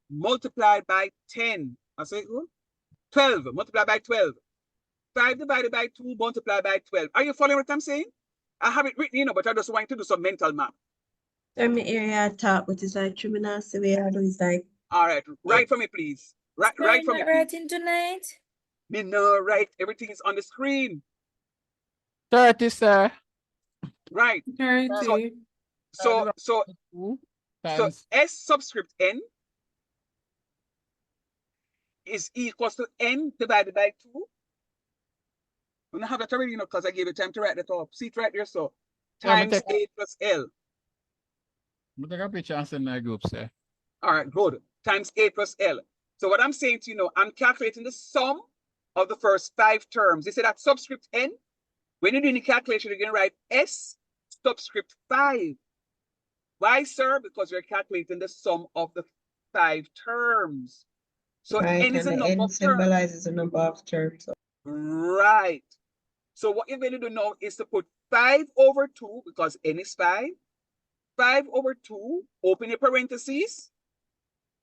multiplied by 10. I say 12 multiplied by 12. 5 divided by 2 multiplied by 12. Are you following what I'm saying? I have it written, but I just want to do some mental math. Tell me area talk, but it's like criminal, so we are doing like. All right. Write for me, please. Write for me, please. Writing tonight. Me no, right. Everything is on the screen. 30, sir. Right. 30. So 2 times S subscript N is equals to N divided by 2. I'm gonna have that already, because I gave you time to write that up. See it right there, so times A plus L. But take a picture and send my group, sir. All right, good. Times A plus L. So what I'm saying to you, I'm calculating the sum of the first 5 terms. You see that subscript N? When you're doing the calculation, you're going to write S subscript 5. Why, sir? Because you're calculating the sum of the 5 terms. So Right, N is and a the number N of terms. symbolizes a number of terms. Right. So what you're going to do now is to put 5 over 2, because N is 5. 5 over 2, open your parentheses,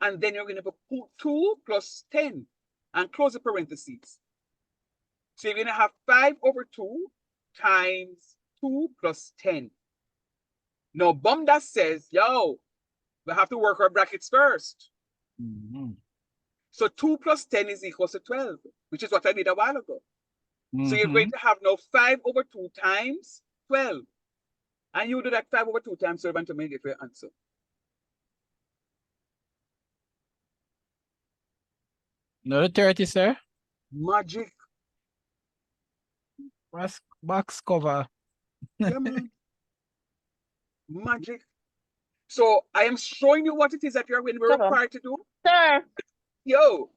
and then you're going to put 2 plus 10 and close the parentheses. So you're going to have 5 over 2 times 2 plus 10. Now, Bumda says, yo, we have to work our brackets first. So 2 plus 10 is equal to 12, which is what I did a while ago. So you're going to have now 5 over 2 times 12. And you do that 5 over 2 times 12 until you get your answer. Another 30, sir. Magic. Box cover. Yeah, man. Magic. So I am showing you what it is that you're going to be required to do. Sir, Yo,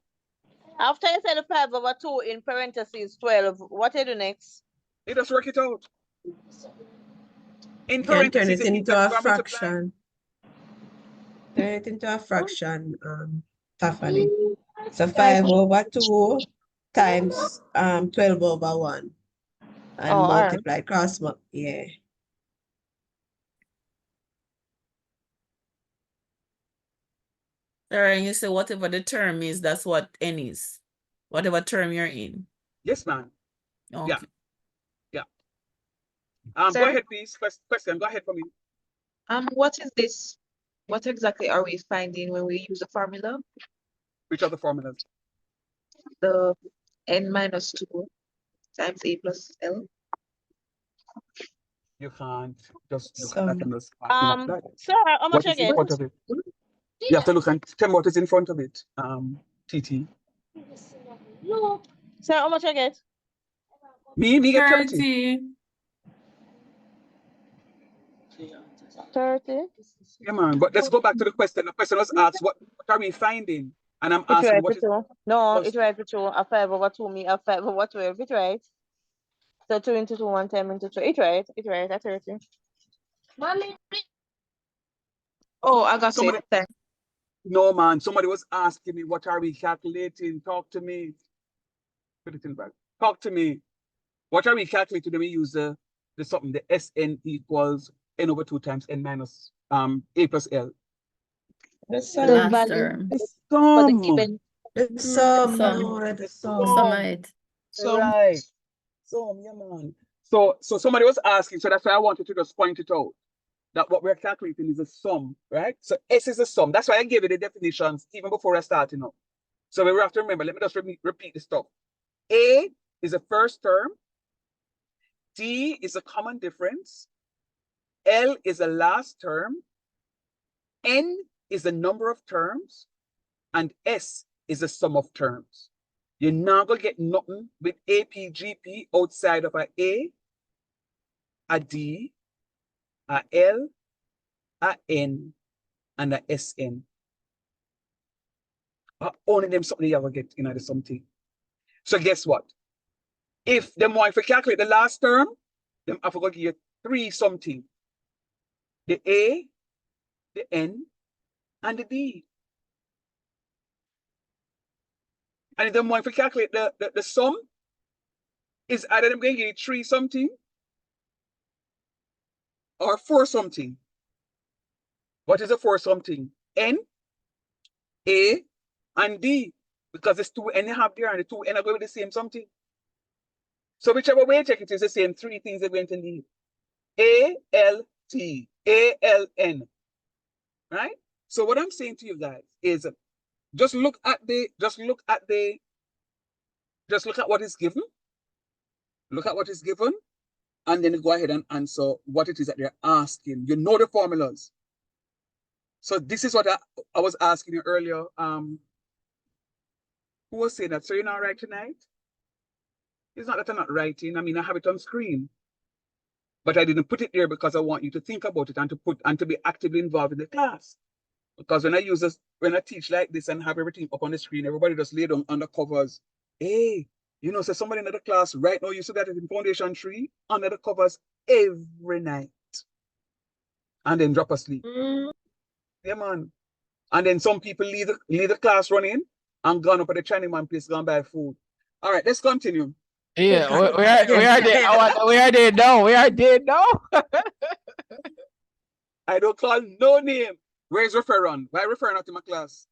after you say the 5 over 2 in parentheses 12, what do you do next? you just work it out. In You can turn parentheses, it it means into that a you are multiplying. fraction. Turn it into a fraction, Tiffany. So 5 over 2 times 12 over 1. And Oh, all right. multiply, yeah. Sir, and you say whatever the term is, that's what N is. Whatever term you're in. Yes, ma'am. Okay. Yeah. Go Sir? ahead, please. Question. Go ahead for me. What is this? What exactly are we finding when we use the formula? Which are the formulas? The n minus 2 times a plus l. You can't just look So, at that and just like that. Sir, how much What I is in get? front of it? You have to look and tell me what is in front of it. TT. Sir, how much I get? Me get 30. 30. Yeah, man. But let's go back to the question. The question was asked, what are we finding? And I'm It's asking, right what for is 2. No, plus- it's right for 2. A 5 over 2, me a 5 over 12. It's right. So 2 into 2, 1 time into 2. It's right. It's right. That's 30. Oh, I got somebody? it. No, man. Somebody was asking me, what are we calculating? Talk to me. Put it in back. Talk to me. What are we calculating when we use the something, the Sn equals n over 2 times n minus a plus l? the The last value. term. The For the sum. given. The sum, Sum. no, the sum. Summate. Right. Sum, yeah, man. So somebody was asking, so that's why I wanted to just point it out, that what we're calculating is a sum, right? So S is a sum. That's why I gave you the definitions even before I started now. So we have to remember, let me just repeat the stuff. A is a first term. D is a common difference. L is a last term. N is the number of terms. And S is the sum of terms. You're not going to get nothing with APGP outside of a D, a L, a N, and a SN. Only them something you ever get in the something. So guess what? If them want to calculate the last term, them I forgot to give you 3 something. The A, the N, and the D. And if them want to calculate the sum, is either them going to give you 3 something, or for something. What is a for something? N, A, and D. Because it's two N you have there, and the two N are going with the same something. So whichever way you check it is the same three things they're going to need. A, L, T, A, L, N. Right? So what I'm saying to you guys is just look at what is given. Look at what is given, and then go ahead and answer what it is that they're asking. You know the formulas. So this is what I was asking you earlier. Who was saying that? So you're not right tonight? It's not that I'm not writing. I mean, I have it on screen. But I didn't put it there because I want you to think about it and to be actively involved in the class. Because when I teach like this and have everything up on the screen, everybody just lay down under covers. Hey, you know, so somebody in the class right now, you see that in Foundation 3, under the covers every night. And then drop asleep. Yeah, man. And then some people leave the class running and gone up at the Chinese man place, gone buy food. All right, let's continue. Yeah, we are there. We are there now. We are there now. I don't call no name. Where's referring? Why referring not to my class?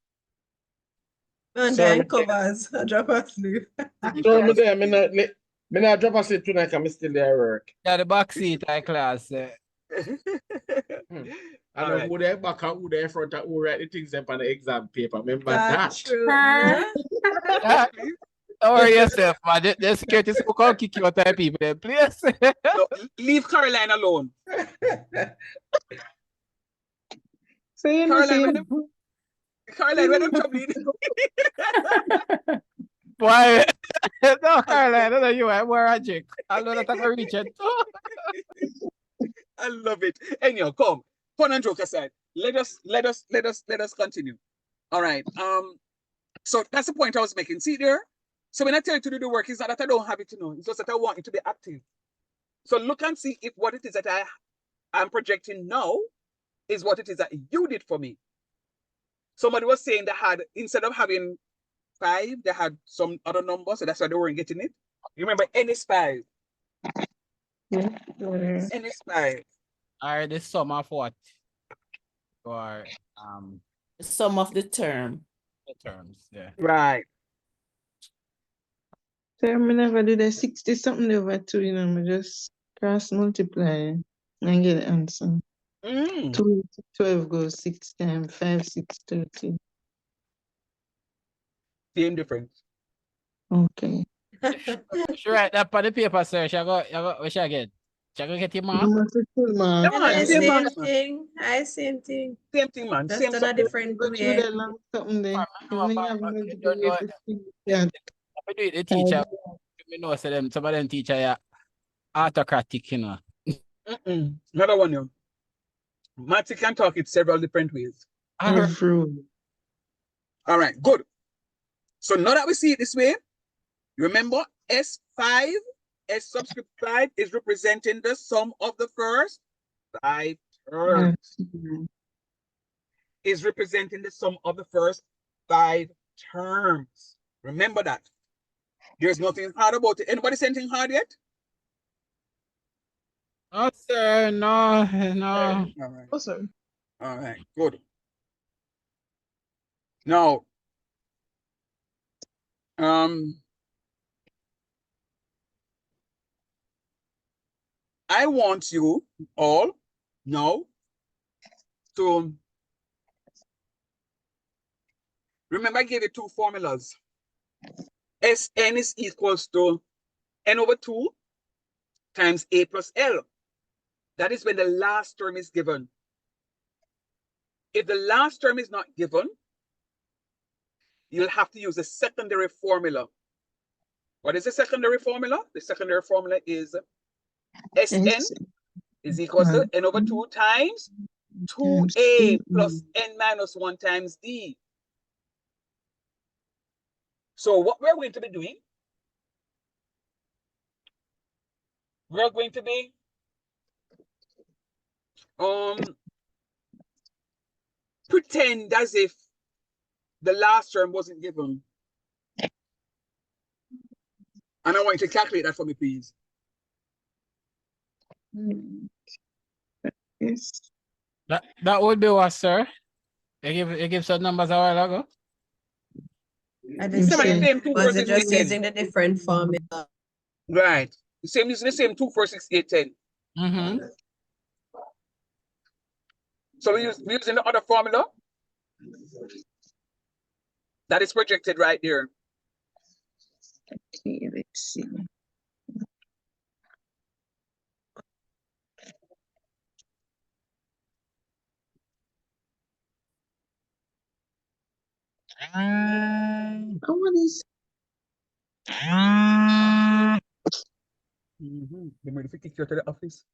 Under covers, I drop asleep. So me there, me not drop asleep tonight, I'm still there at work. Yeah, the back seat in class. I know who there back and who there front and who write the things up on the exam paper. Remember That's that? true. Don't worry yourself, man. The security school can't kick you out of people then, please. No, leave Caroline alone. Caroline, when I'm troubling. Why? No, Caroline, I know you are more magic. I know that I can reach it too. I love it. Anyhow, come. Fun and joke aside. Let us continue. All right. So that's the point I was making. See there? So when I tell you to do the work, it's not that I don't have it to know. It's just that I want you to be active. So look and see if what it is that I'm projecting now is what it is that you did for me. Somebody was saying they had, instead of having 5, they had some other number, so that's why they weren't getting it. You remember N is 5. Yeah. N is 5. Or the sum of what? Or Sum of the term. the terms, yeah. Right. So I never do the 60 something over 2, you know, I just cross multiply and get the answer. 2 12 goes 6 times 5, 6, 30. Same difference. Okay. She write that on the paper, sir. What she get? She go get your mark? Yeah, man, same Same marks, man. thing. Same thing. Same thing, man. Just Same on a subject. different Go through way. the long something there. You may have multiple You know, ways to think that. I do it, the teacher. You know, so them, some of them teacher, yeah, autocratic, you know. Another one, you. Matty can talk it several different ways. Every. All right, good. So now that we see it this way, remember S5, S subscript 5 is representing the sum of the first 5 terms. Is representing the sum of the first 5 terms. Remember that. There's nothing hard about it. Anybody say anything hard yet? Oh, sir, no. All right. Oh, sir. All right, good. Now, I want you all now to remember I gave you 2 formulas. Sn is equals to n over 2 times a plus L. That is when the last term is given. If the last term is not given, you'll have to use a secondary formula. What is the secondary formula? The secondary formula is Sn is equals to n over 2 times 2a plus n minus 1 times d. So what we're going to be doing, we're going to be pretend as if the last term wasn't given. And I want you to calculate that for me, please. Yes. That would be what, sir? You give some numbers a while ago. I You just Same, say, said, same 2, 4, was it 6, just 8, 10. using the different formula? Right. The same using the same 2, 4, 6, 8, 10. Mm-hmm. So we're using the other formula that is projected right there. okay, let's see. Oh, what is They ready to kick you to the office.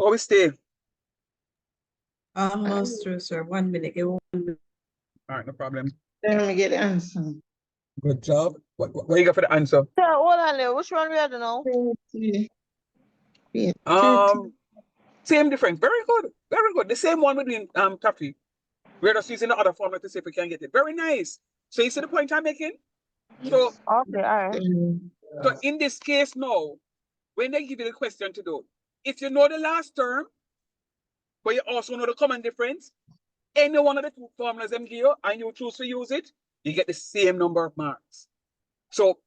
Oh, we stay. Almost through, sir. 1 minute. Give me 1 minute. All right, no problem. Let me get the answer. Good job. What you got for the answer? So hold on there. Which one we are doing now? 30. Wait, 30. Same difference. Very good. Very good. The same one between coffee. We're just using the other formula to see if we can get it. Very nice. So you see the point I'm making? So, Okay, all right. so in this case now, when they give you the question to do, if you know the last term, but you also know the common difference, any one of the two formulas them give you and you choose to use it, you get the same number of marks. So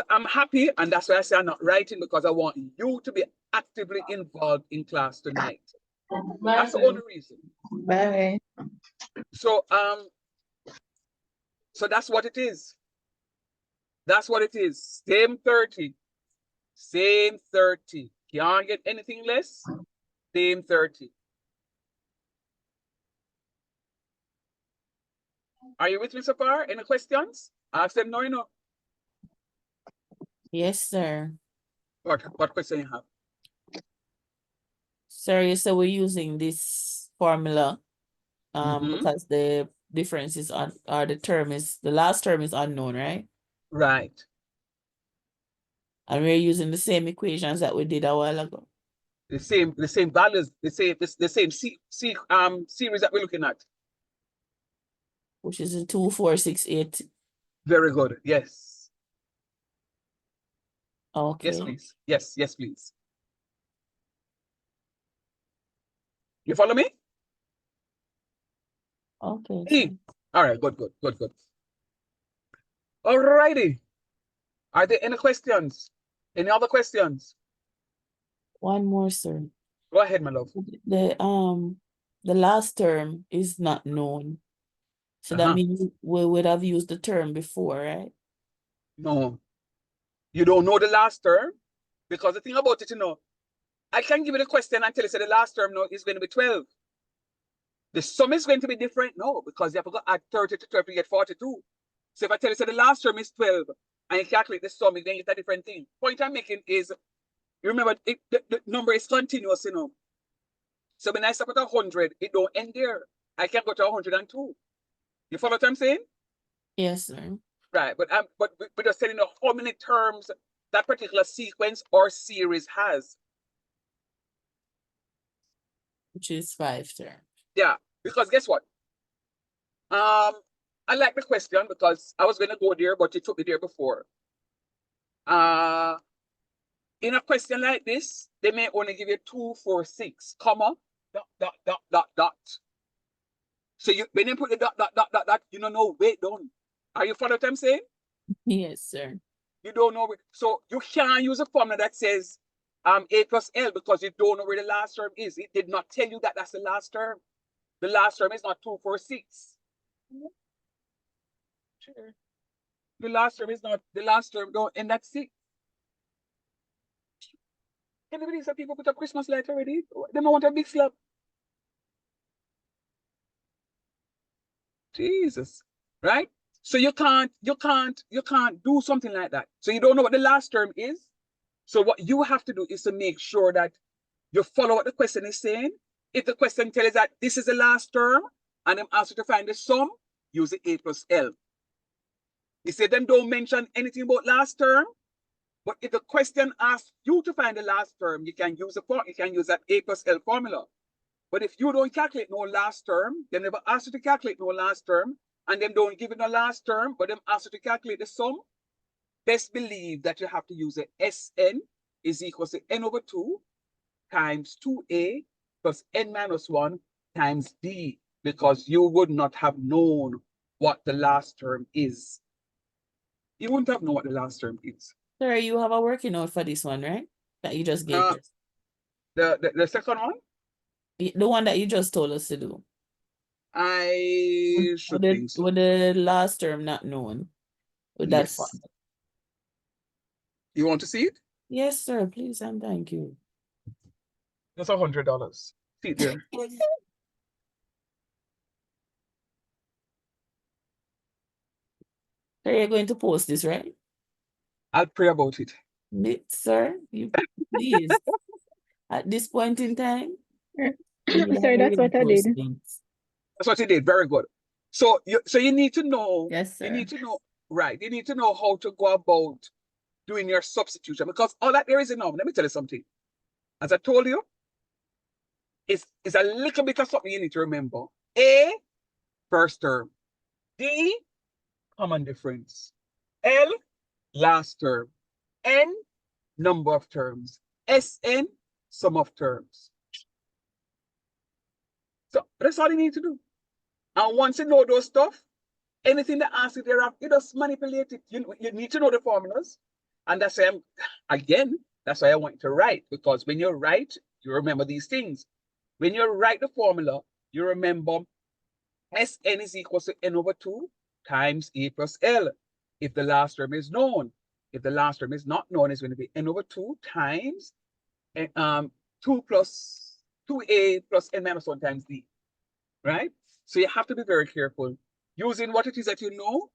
I'm happy, and that's why I say I'm not writing, because I want you to be actively involved in class tonight. That's the only reason. Bye. So so that's what it is. That's what it is. Same 30. Same 30. Can't get anything less. Same 30. Are you with me so far? Any questions? Ask them now, you know. Yes, sir. What question you have? Sir, you said we're using this formula because the difference is on, or the last term is unknown, right? Right. And we're using the same equations that we did a while ago. The same values, the same series that we're looking at. Which is a 2, 4, 6, 8. Very good. Yes. Okay. Yes, please. Yes, please. You follow me? Okay. E. All right, good. All righty. Are there any questions? Any other questions? One more, sir. Go ahead, my love. The last term is not known. So that means we would have used the term before, right? No. You don't know the last term? Because the thing about it, you know, I can give you the question and tell you, say the last term now is going to be 12. The sum is going to be different? No, because you have to go add 30 to 12 to get 42. So if I tell you, say the last term is 12, and you calculate the sum, you then get a different thing. Point I'm making is, you remember, the number is continuous, you know. So when I start at 100, it don't end there. I can go to 102. You follow what I'm saying? Yes, sir. Right, but we're just telling you how many terms that particular sequence or series has. Which is 5 terms. Yeah, because guess what? I like the question because I was going to go there, but you took me there before. In a question like this, they may only give you 2, 4, 6, comma, dot. So you when you put the dot, you don't know wait down. Are you following what I'm saying? Yes, sir. You don't know. So you can't use a formula that says A plus L because you don't know where the last term is. It did not tell you that that's the last term. The last term is not 2, 4, 6. Sure. The last term is not, the last term don't end at 6. Anybody say people put a Christmas light already? They don't want a big slab. Jesus. Right? So you can't do something like that. So you don't know what the last term is. So what you have to do is to make sure that you follow what the question is saying. If the question tells that this is the last term and I'm asked you to find the sum, use the A plus L. You say then don't mention anything about last term, but if the question asks you to find the last term, you can use that A plus L formula. But if you don't calculate no last term, they never ask you to calculate no last term, and them don't give it no last term, but them ask you to calculate the sum, best believe that you have to use a Sn is equal to n over 2 times 2a plus n minus 1 times d, because you would not have known what the last term is. You wouldn't have known what the last term is. Sir, you have a working note for this one, right? That you just gave us. The second one? The one that you just told us to do. I should think so. With the last term not known. With that Yes. fun. You want to see it? Yes, sir. Please and thank you. That's $100. See it there. So you're going to post this, right? I'll pray about it. Sir, you please. At this point in time, Sir, that's what I did. That's what you did. Very good. So you need to know. Yes, sir. You need to know, right? You need to know how to go about doing your substitution, because all that there is now. Let me tell you something. As I told you, it's a little bit of something you need to remember. A, first term. D, common difference. L, last term. N, number of terms. Sn, sum of terms. So that's all you need to do. And once you know those stuff, anything that asks you thereafter, you just manipulate it. You need to know the formulas. And that's why that's why I want you to write, because when you write, you remember these things. When you write the formula, you remember Sn is equal to n over 2 times A plus L. If the last term is known. If the last term is not known, it's going to be n over 2 times 2 plus 2a plus n minus 1 times d. Right? So you have to be very careful using what it is that you know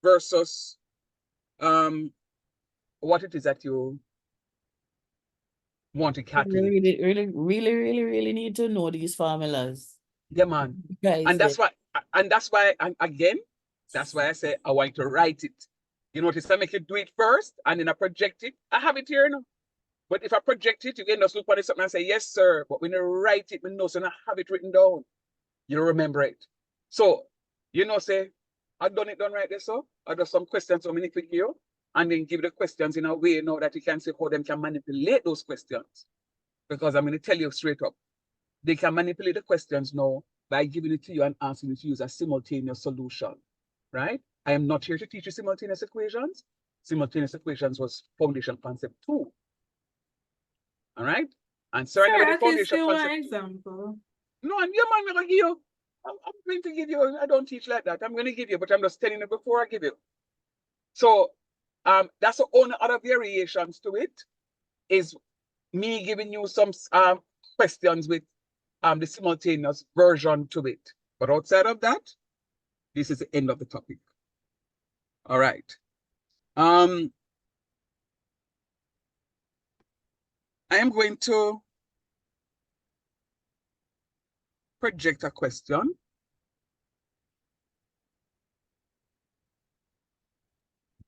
versus what it is that you want to calculate. Really need to know these formulas. Yeah, man. And that's why, again, that's why I say I want to write it. You notice I make you do it first and then I project it. I have it here now. But if I project it, you can just look at something and say, yes, sir. But when you write it, when I have it written down, you remember it. So, say, I've done right there, so I do some questions so many quick here, and then give the questions in a way now that you can see how them can manipulate those questions. Because I'm going to tell you straight up, they can manipulate the questions now by giving it to you and asking you to use a simultaneous solution, right? I am not here to teach you simultaneous equations. Simultaneous equations was foundation concept 2. All right? And so I know the foundation concept. Example. No, and your man, I'm going to give you. I'm going to give you. I don't teach like that. I'm going to give you, but I'm just telling you before I give you. So, that's the only other variations to it is me giving you some questions with the simultaneous version to it. But outside of that, this is the end of the topic. All right. I am going to project a question.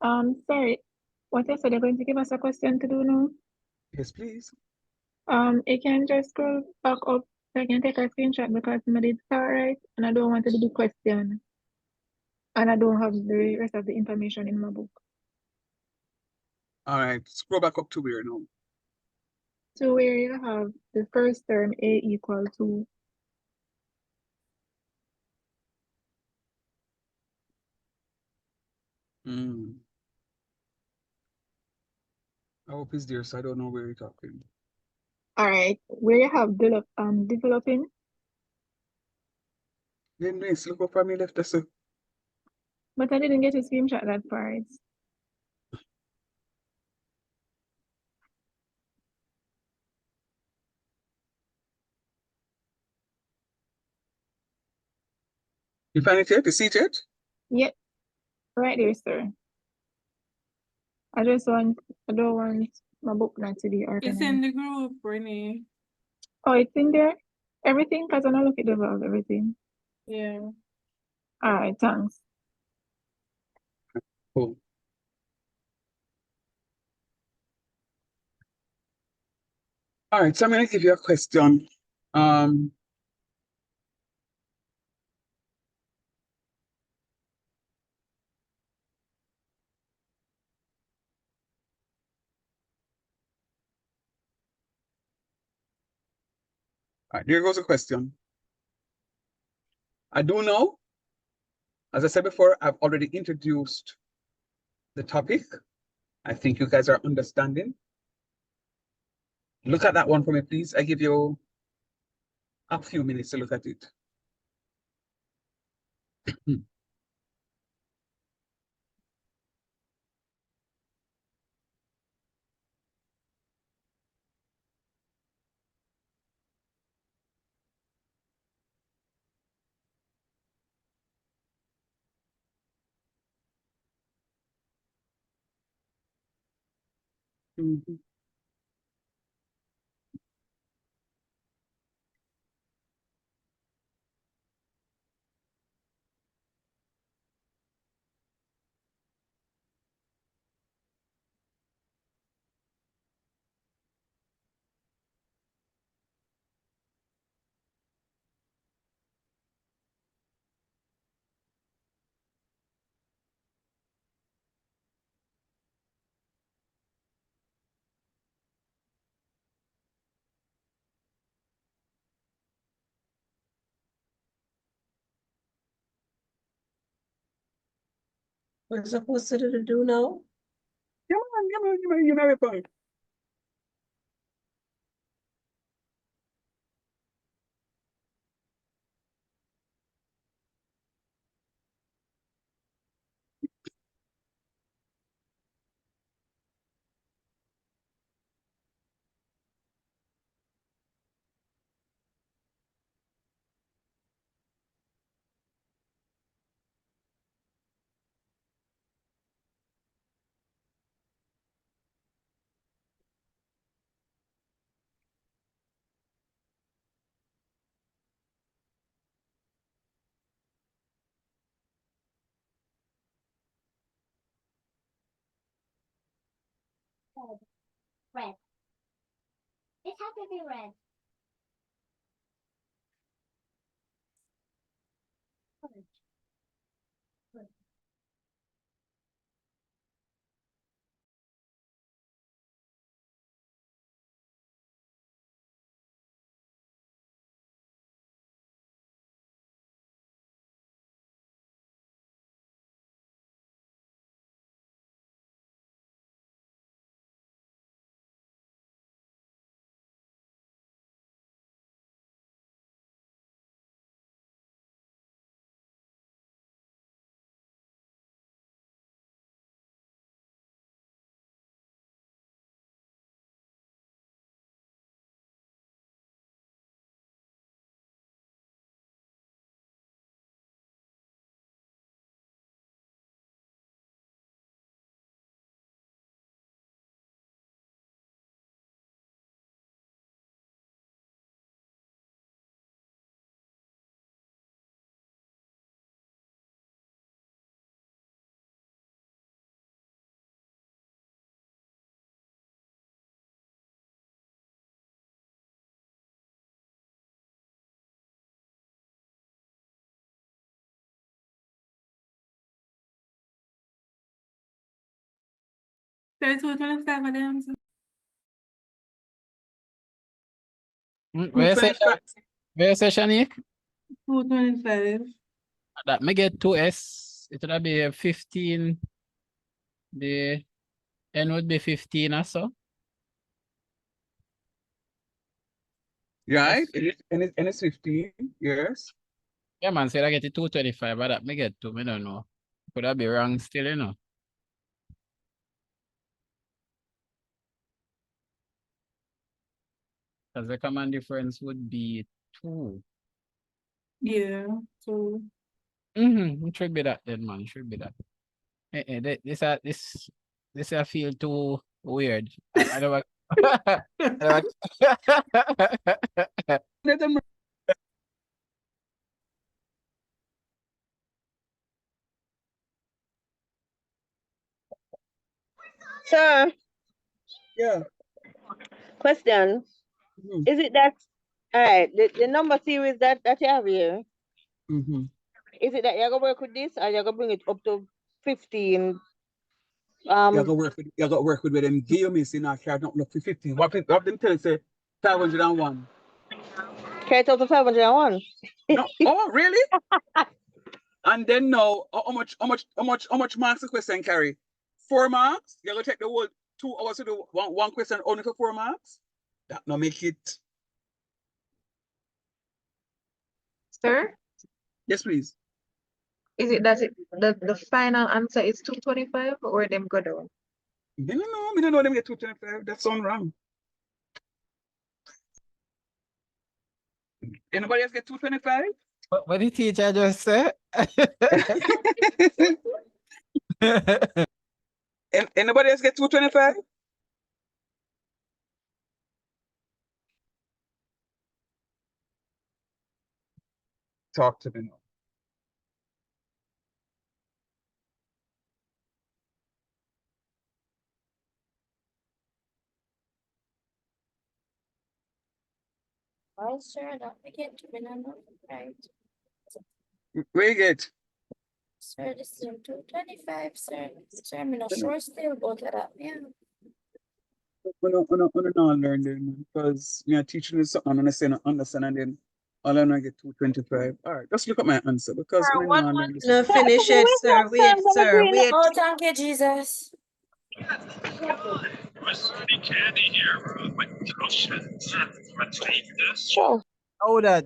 Sorry, what you said you're going to give us a question to do now? Yes, please. You can just scroll back up so I can take a screenshot because I did start right and I don't want to do the question. And I don't have the rest of the information in my book. All right, scroll back up to where now? So where you have the first term A equal to Mm. I hope he's there, so I don't know where you're talking. All right, where you have developing. Then nice, look up for me left us. But I didn't get to screenshot that part. You find it yet? You see it yet? Yep, right there, sir. I don't want my book not to be It's organized. in the group, Renee. Oh, it's in there? Everything? Because I don't look at the valve, everything. Yeah. All right, thanks. Cool. All right, so I'm going to give you a question. All right, here goes a question. I do know, as I said before, I've already introduced the topic. I think you guys are understanding. Look at that one for me, please. I give you a few minutes to look at it. Mhm. We're supposed to do now? Come on, you know it fine. Red. It has to be red. There's what one of them. Where say Shanique? 225. That may get 2S. It would be a 15. The N would be 15 or so. Right? Yes. And it's 15, yes. Yeah, man, said I get it 225, but that me get to, me don't know. Could I be wrong still, you know? Because the common difference would be 2. Yeah, so It should be that then, man. It should be that. This I feel too weird. I don't I don't Let them Sir, yeah. question. Mhm. Is it that all right, the number series that you have here, Mhm. is it that you're gonna work with this or you're gonna bring it up to 15? You gotta work with them give me see now carry not look for 15. What them tell you say 501. Carry it up to 501. No, oh really? And then now how much marks the question carry? 4 marks? You're gonna take the whole 2 hours to do one question only for 4 marks? That no make it. Sir, Yes, please. is it that the final answer is 225 or them go down? Me don't know them get 225. That sound wrong. Anybody else get 225? What the teacher just said? Anybody else get 225? Talk to me now. Well, sir, don't forget to remember, right? Where you get? Sir, this is 225, sir. Sir, I'm not sure still about that, yeah. We don't learn them, man. Because me are teaching you something and I say not understand and then all I know I get 225. All right, just look at my answer because Sir, we what don't learn this. No, sir, finish wait it, now, sir. sir, Wait, I'm gonna sir. bring Wait. Oh, thank you, Jesus. Sure. Oh, that.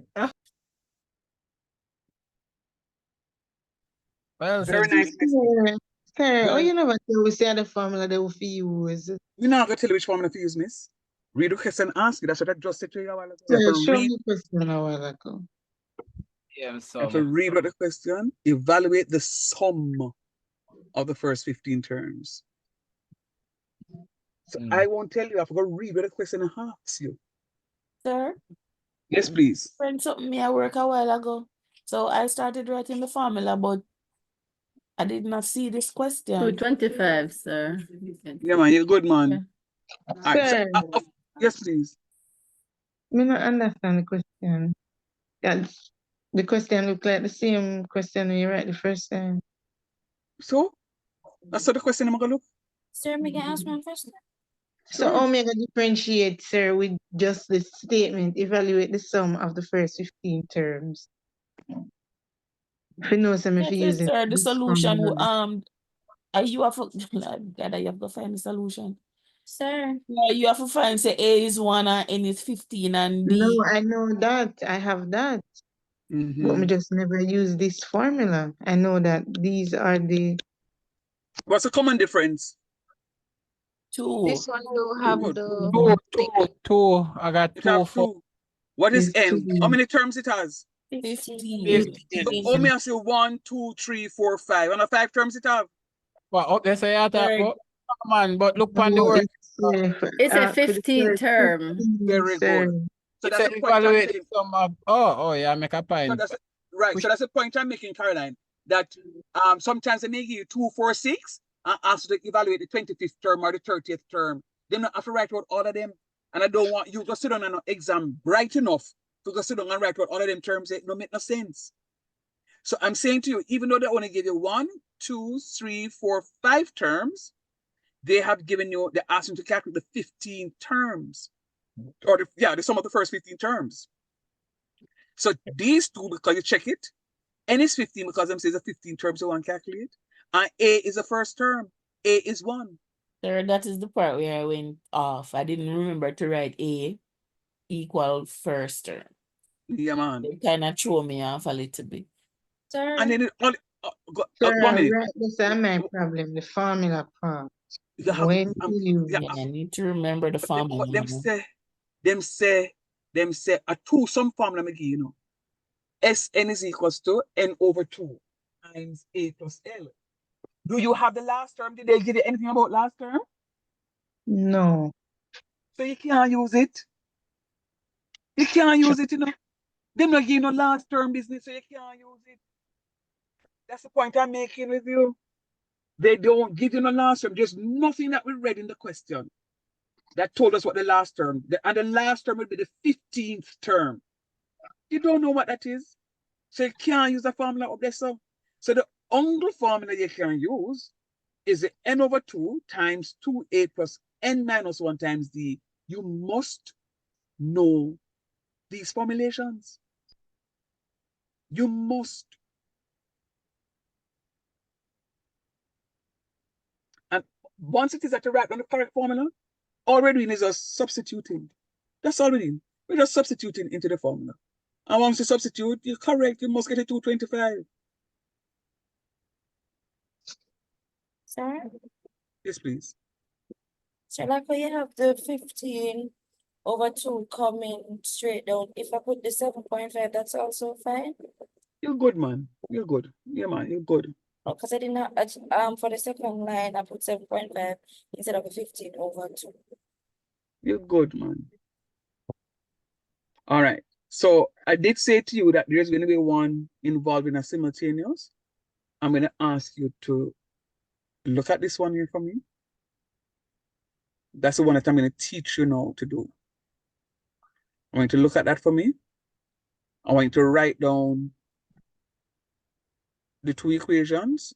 Well Very said. nice. Sir, sir, oh, Very, you never tell we say the formula they will use. we're not going to tell you which formula to use, miss. Read the question, ask you. That's what I just said to you a while ago. You have Sir, to show read, me question a while ago. Yeah, you have so to read what the question, evaluate the sum of the first 15 terms. So I won't tell you, I have to go read what the question asks you. Sir, Yes, please. friend, something me I work a while ago. So I started writing the formula, but I did not see this question. 225, sir. Yeah, man, you're good, man. Yeah. All right, so, Sir, yes, please. me not understand the question. That's the question look like the same question when you write the first time. So, that's the question I'm going to look. Sir, me can ask one question? So how me gonna differentiate, sir, with just the statement, evaluate the sum of the first 15 terms? If you know some if Yes, you yes, using sir. The this solution, formula. you have to, Lord God, you have to find the solution. Sir, you have to find, say, A is 1 and N is 15 and No, D. I know that. I have that. But Mm-hmm. me just never use this formula. I know that these are the What's the common difference? 2. This one do have Good. the two. I got It 2 have for 2. What is is N? How 2. many terms it has? 15. 15. So how many I say 1, 2, 3, 4, 5? And the 5 terms it have? Well, up there say I thought, Very, but come on, but look on the No, word. It's a for the 15 first term. 15, Very sir. good. So It's that's a the point I'm evaluate the saying. sum of. Oh, yeah, make a So point. that's right. Which So that's the point I'm making, Caroline. That sometimes they may give you 2, 4, 6 and ask you to evaluate the 25th term or the 30th term. They don't have to write out all of them. And I don't want you to sit down on an exam bright enough to go sit down and write out all of them terms. It don't make no sense. So I'm saying to you, even though they only give you 1, 2, 3, 4, 5 terms, they have given you, they asked you to calculate the 15 terms. Or the sum of the first 15 terms. So these two, because you check it, N is 15 because them says the 15 terms you want to calculate, and A is the first term. A is 1. Sir, that is the part where I went off. I didn't remember to write A equal first term. Yeah, man. They kind of throw me off a little bit. Sir, And then it only, Sir, 1 minute. right, this is my problem, the formula part. You have, When do you yeah, Yeah, I need to remember the but formula. them say, a 2 some formula me give you know. Sn is equals to n over 2 times A plus L. Do you have the last term? Did they give you anything about last term? No. So you can't use it. You can't use it, you know. Them not give you no last term business, so you can't use it. That's the point I'm making with you. They don't give you no last term. There's nothing that we read in the question that told us what the last term, and the last term would be the 15th term. You don't know what that is. So you can't use the formula up there. So the only formula you can use is the n over 2 times 2a plus n minus 1 times d. You must know these formulations. You must. And once it is that you write down the correct formula, all we're doing is just substituting. That's all we're doing. We're just substituting into the formula. And once you substitute, you're correct. You must get a 225. sir, Yes, please. so like when you have the 15 over 2 coming straight down, if I put the 7.5, that's also fine? You're good, man. You're good. Yeah, man, you're good. Because I did not, for the second line, I put 7.5 instead of a 15 over 2. You're good, man. All right. So I did say to you that there's going to be one involving a simultaneous. I'm going to ask you to look at this one here for me. That's the one that I'm going to teach you now to do. I want you to look at that for me. I want you to write down the 2 equations.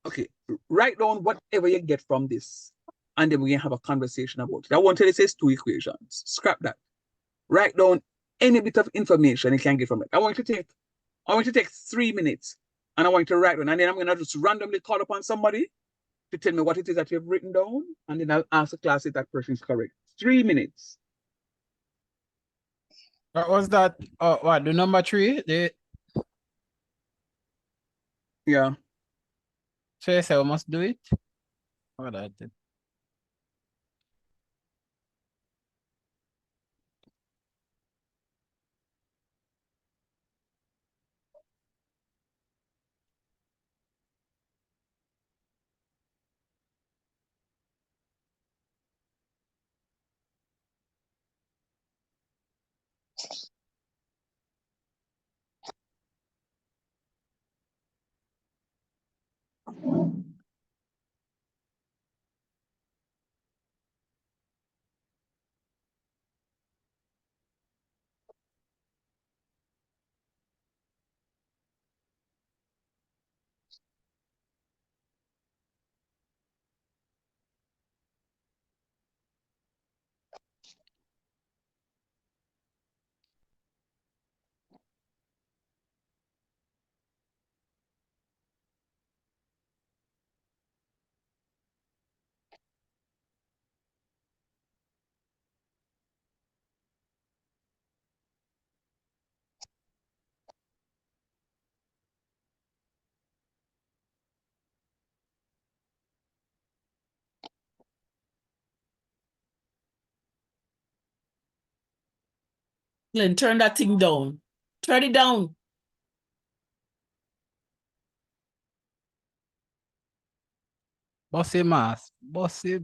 Okay, write down whatever you get from this, and then we can have a conversation about it. I want you to say 2 equations. Scrap that. Write down any bit of information you can get from it. I want you to take 3 minutes, and I want you to write one, and then I'm gonna just randomly call upon somebody to tell me what it is that you've written down, and then I'll ask the class if that person is correct. 3 minutes. What was that? Oh, what, the number 3? Yeah. So you say we must do it? What that? Glenn, turn that thing down. Turn it down. Bossy mass. Bossy.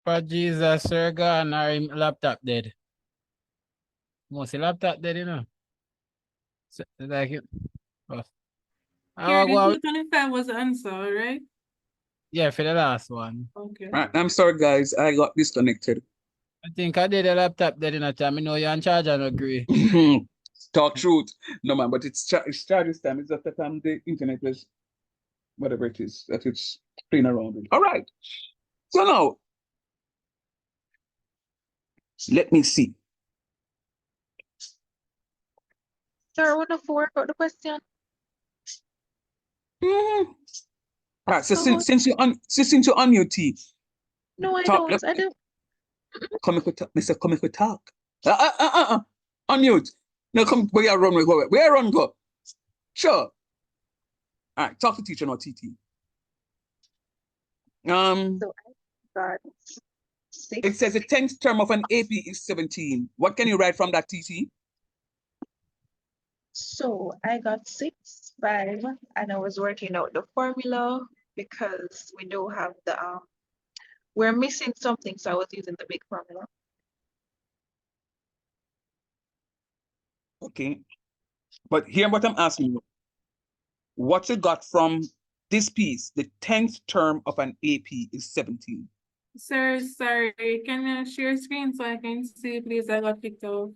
For Jesus, sir, gone or him laptop dead. Most laptop dead, you know. So, like it. Oh. Here, the Well, 225 was the answer, right? yeah, for the last one. Okay. I'm sorry, guys. I got disconnected. I think I did a laptop dead in a time. I know you're in charge and agree. Talk truth. No, man, but it's charges time. It's at the time the internet was whatever it is that it's playing around with. All right. So now, let me see. Sir, 104 got the question. All right. So So, since you unmute, no, I talk. don't. I don't. Come here, Mr. Come here, talk. Unmute. No, come. Where you run? Where you run? Go. Sure. All right. Talk to teacher, not TT. So I got It 6. says the 10th term of an AP is 17. What can you write from that, TT? So I got 6, 5, and I was working out the formula because we don't have the we're missing something, so I was using the big formula. Okay. But here what I'm asking you. What you got from this piece, the 10th term of an AP is 17. Sir, sorry, can you share screen so I can see, please? I got kicked off.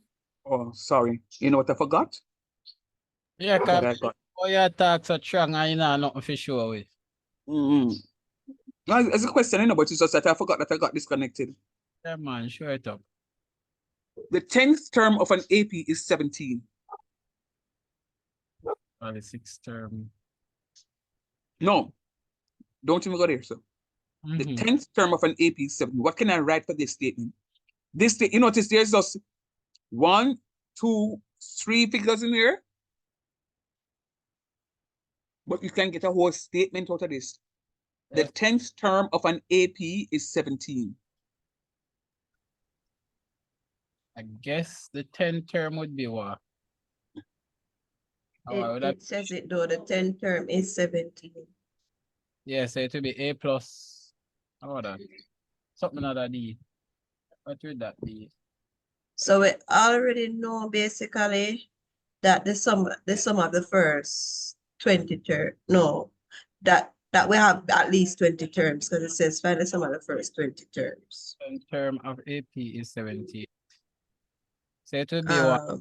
Oh, sorry. You know what I forgot? Yeah, That I got. oh, you talk so strong and you know nothing for sure with. No, it's a question, you know, but it's just that I forgot that I got disconnected. Yeah, man, sure it up. The 10th term of an AP is 17. Well, the 6th term. No, don't even go there, sir. The 10th term of an AP is 17. What can I write for this statement? This, you notice there's just 1, 2, 3 figures in here. But you can get a whole statement out of this. The 10th term of an AP is 17. I guess the 10th term would be what? It says it though, the 10th term is 17. Yeah, so it will be A plus. How about that? Something other D. What would that be? So we already know basically that the sum of the first 20 term, no, that we have at least 20 terms because it says find the sum of the first 20 terms. 10th term of AP is 17. So it will be what?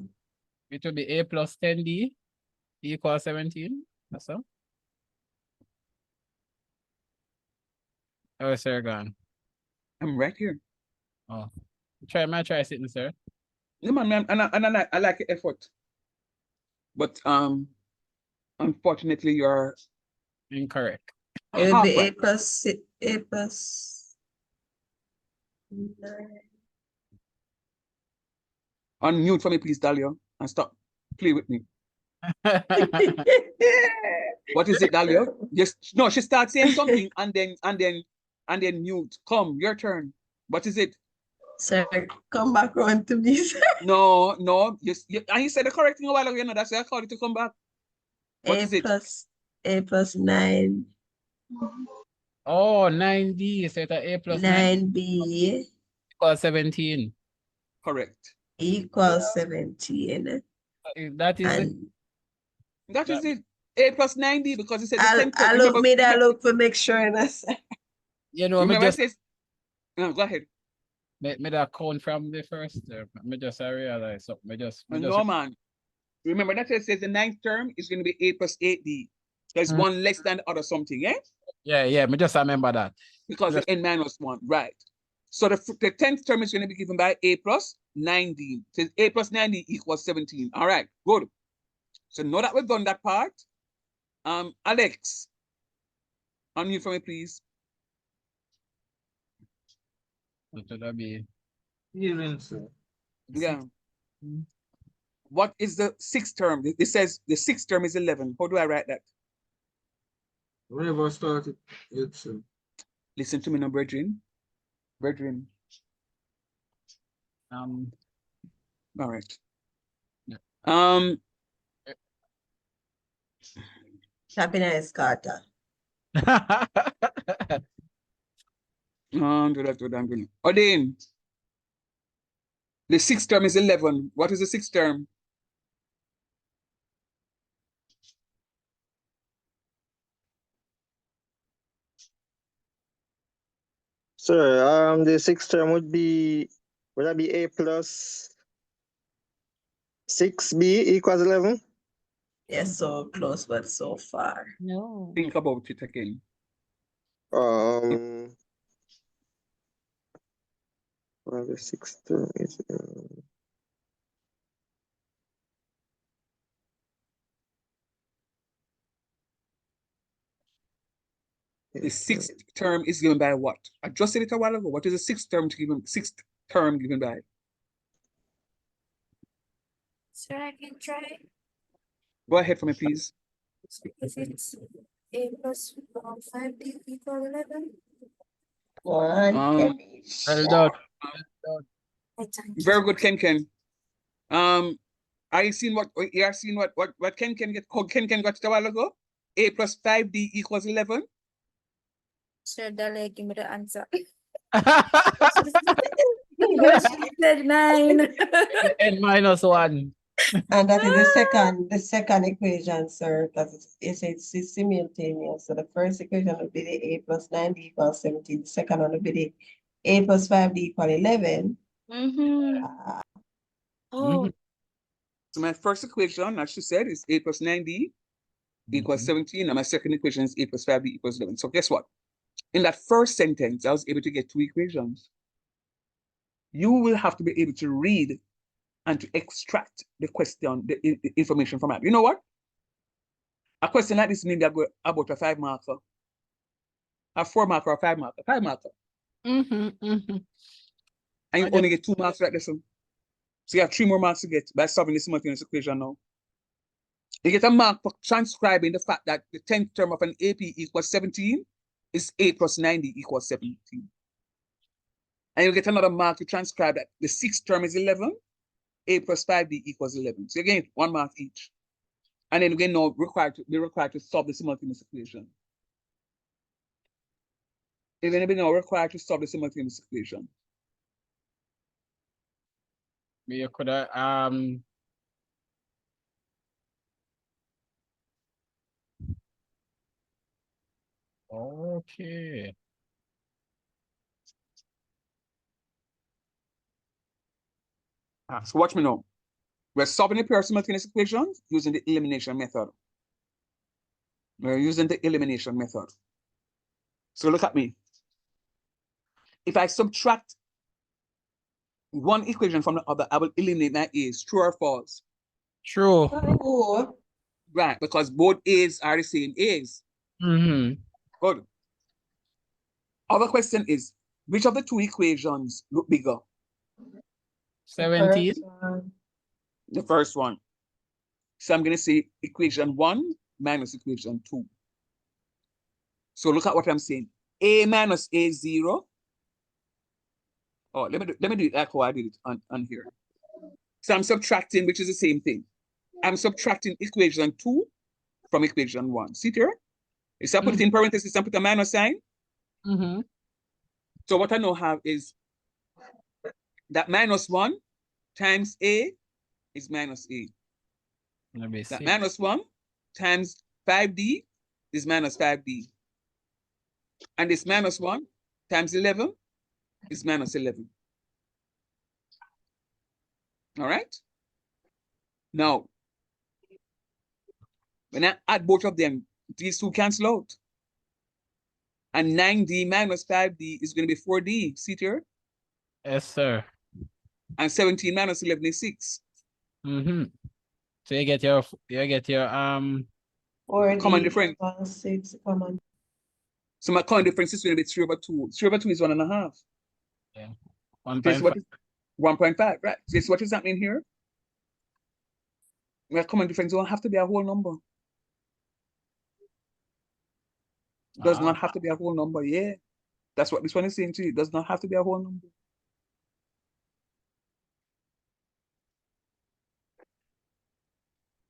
It will be A plus 10D equals 17. That's all. Oh, sir, gone. I'm right here. Oh, try sitting, sir. No, man, I like the effort. But unfortunately, you're incorrect. It would be A plus 9. Unmute for me, please, Dahlia, and stop. Play with me. What is it, Dahlia? Yes, no, she starts saying something and then mute. Come, your turn. What is it? Sir, come back on to me, sir. No, and you said the correct thing a while ago, you know, that's why I called you to come back. What is it? A plus 9. Oh, 9D. So it's A plus 9B equals 17. Correct. Equals 17. That is it. That is it. A plus 9D because it said the 10th. I look for make sure that's you know, remember I says, no, go ahead. Me that count from the first term. Me just realize something. No, man. Remember that it says the 9th term is going to be A plus 8D. There's one less than the other something, eh? Yeah, me just remember that. Because the N minus 1, right. So the 10th term is going to be given by A plus 9D. It says A plus 9D equals 17. All right, good. So now that we've done that part, Alex, unmute for me, please. What should that be? Yeah. What is the 6th term? It says the 6th term is 11. How do I write that? Whenever I started, it's Listen to me now, brethren. Brethren. All right. Yeah. Happiness Carter. Do that, do that. Odin, the sixth term is 11. What is the sixth term? Sir, the sixth term would that be A plus 6B equals 11? Yes, so close, but so far. No. Think about it again. Well, the sixth term is the sixth term is given by what? I just said it a while ago. What is the sixth term given by? Sir, I can try. Go ahead for me, please. If it's A plus 5D equal 11. One. Well done. Very good, Ken. Are you seeing what Ken got a while ago? A plus 5D equals 11. Sir, Dale, give me the answer. She said 9. N minus 1. And that is the second equation, sir, because it's simultaneous. So the first equation would be the A plus 9D equals 17. The second one would be the A plus 5D equal 11. Oh. So my first equation, as she said, is A plus 9D equals 17. And my second equation is A plus 5D equals 11. So guess what? In that first sentence, I was able to get two equations. You will have to be able to read and to extract the question, the information from it. You know what? A question like this maybe about a 5 marker, a 4 marker, or 5 marker, 5 marker. And you only get 2 marks like this one. So you have 3 more marks to get by solving the simultaneous equation now. You get a mark for transcribing the fact that the 10th term of an AP equals 17 is A plus 90 equals 17. And you get another mark to transcribe that the 6th term is 11, A plus 5D equals 11. So again, 1 mark each. And then again, now be required to solve the simultaneous equation. You're going to be now required to solve the simultaneous equation. You could okay. So watch me now. We're solving a pair of simultaneous equations using the elimination method. We're using the elimination method. So look at me. If I subtract one equation from the other, I will eliminate my A's. True or false? True. Right, because both A's are the same A's. Good. Other question is, which of the two equations look bigger? 17. The first one. So I'm going to say equation 1 minus equation 2. So look at what I'm saying. A minus A0. Oh, let me do it like how I did it on here. So I'm subtracting, which is the same thing. I'm subtracting equation 2 from equation 1. See here? If I put it in parentheses and put a minus sign. So what I now have is that minus 1 times A is minus A. That minus 1 times 5D is minus 5D. And this minus 1 times 11 is minus 11. All right? Now, when I add both of them, these two cancel out. And 9D minus 5D is going to be 4D. See it here? Yes, sir. And 17 minus 11 is 6. So you get your 4D common difference. 6 common. So my common difference is going to be 3 over 2. 3 over 2 is 1.5. Yeah. 1.5. 1.5, right? So this what is happening here? My common difference don't have to be a whole number. Does not have to be a whole number, yeah. That's what this one is saying to you. It does not have to be a whole number.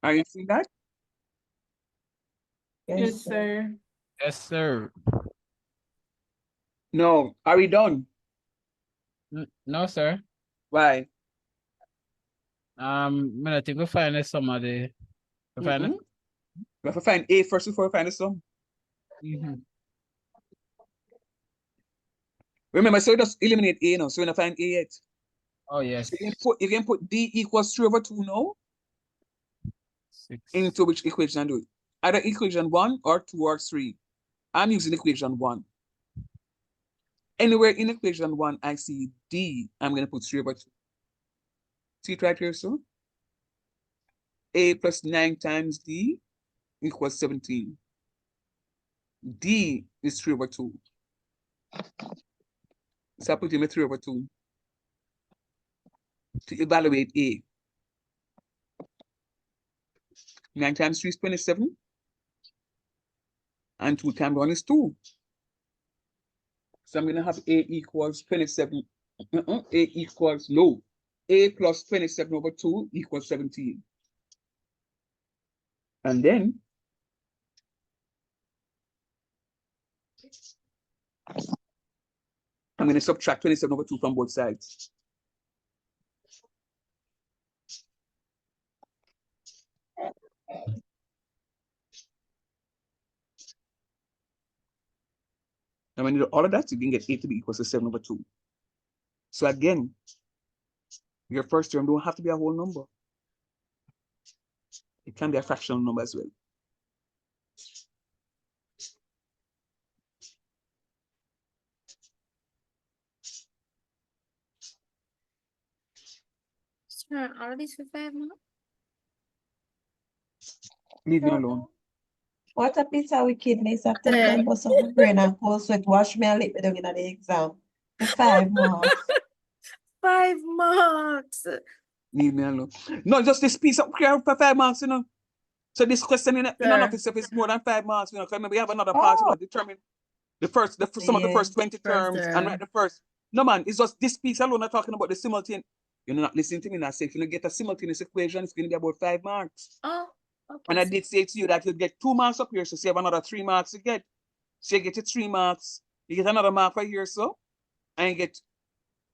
Are you seeing that? Yes, sir. Yes, sir. No. Are we done? No, sir. Why? I think we find some of the we find it. We have to find A first before we find the sum. Remember, so we just eliminate A now, so we're not find A yet. Oh yes. So you can put D equals 3/2 now. 6. Into which equation do it? Either equation 1 or 2 or 3. I'm using equation 1. Anywhere in equation 1 I see D, I'm going to put 3/2. See it right here, so? A plus 9 times D equals 17. D is 3/2. So I put in a 3/2 to evaluate A. 9 times 3 is 27. And 2 times 1 is 2. So I'm going to have A equals 27. A equals, no. A plus 27/2 equals 17. And then I'm going to subtract 27/2 from both sides. And when you do all of that, you can get A to be equals to 7/2. So again, your first term don't have to be a whole number. It can be a fractional number as well. Sir, all these for 5 marks? Leave me alone. What a piece of wickedness after them bust up my brain and cold sweat wash me and lick me down in the exam. The 5 marks. 5 marks. Leave me alone. No, just this piece of clear for 5 marks, you know. So this question in and of itself is more than 5 marks, you know. Because we have another part, you know, determine some of the first 20 terms and write the first. No man, it's just this piece alone. Not talking about the simultaneous. You're not listening to me. Now say if you get a simultaneous equation, it's going to be about 5 marks. Oh, okay. And I did say to you that you'll get 2 marks up here, so you have another 3 marks to get. So you get your 3 marks, you get another mark for here, so, and you get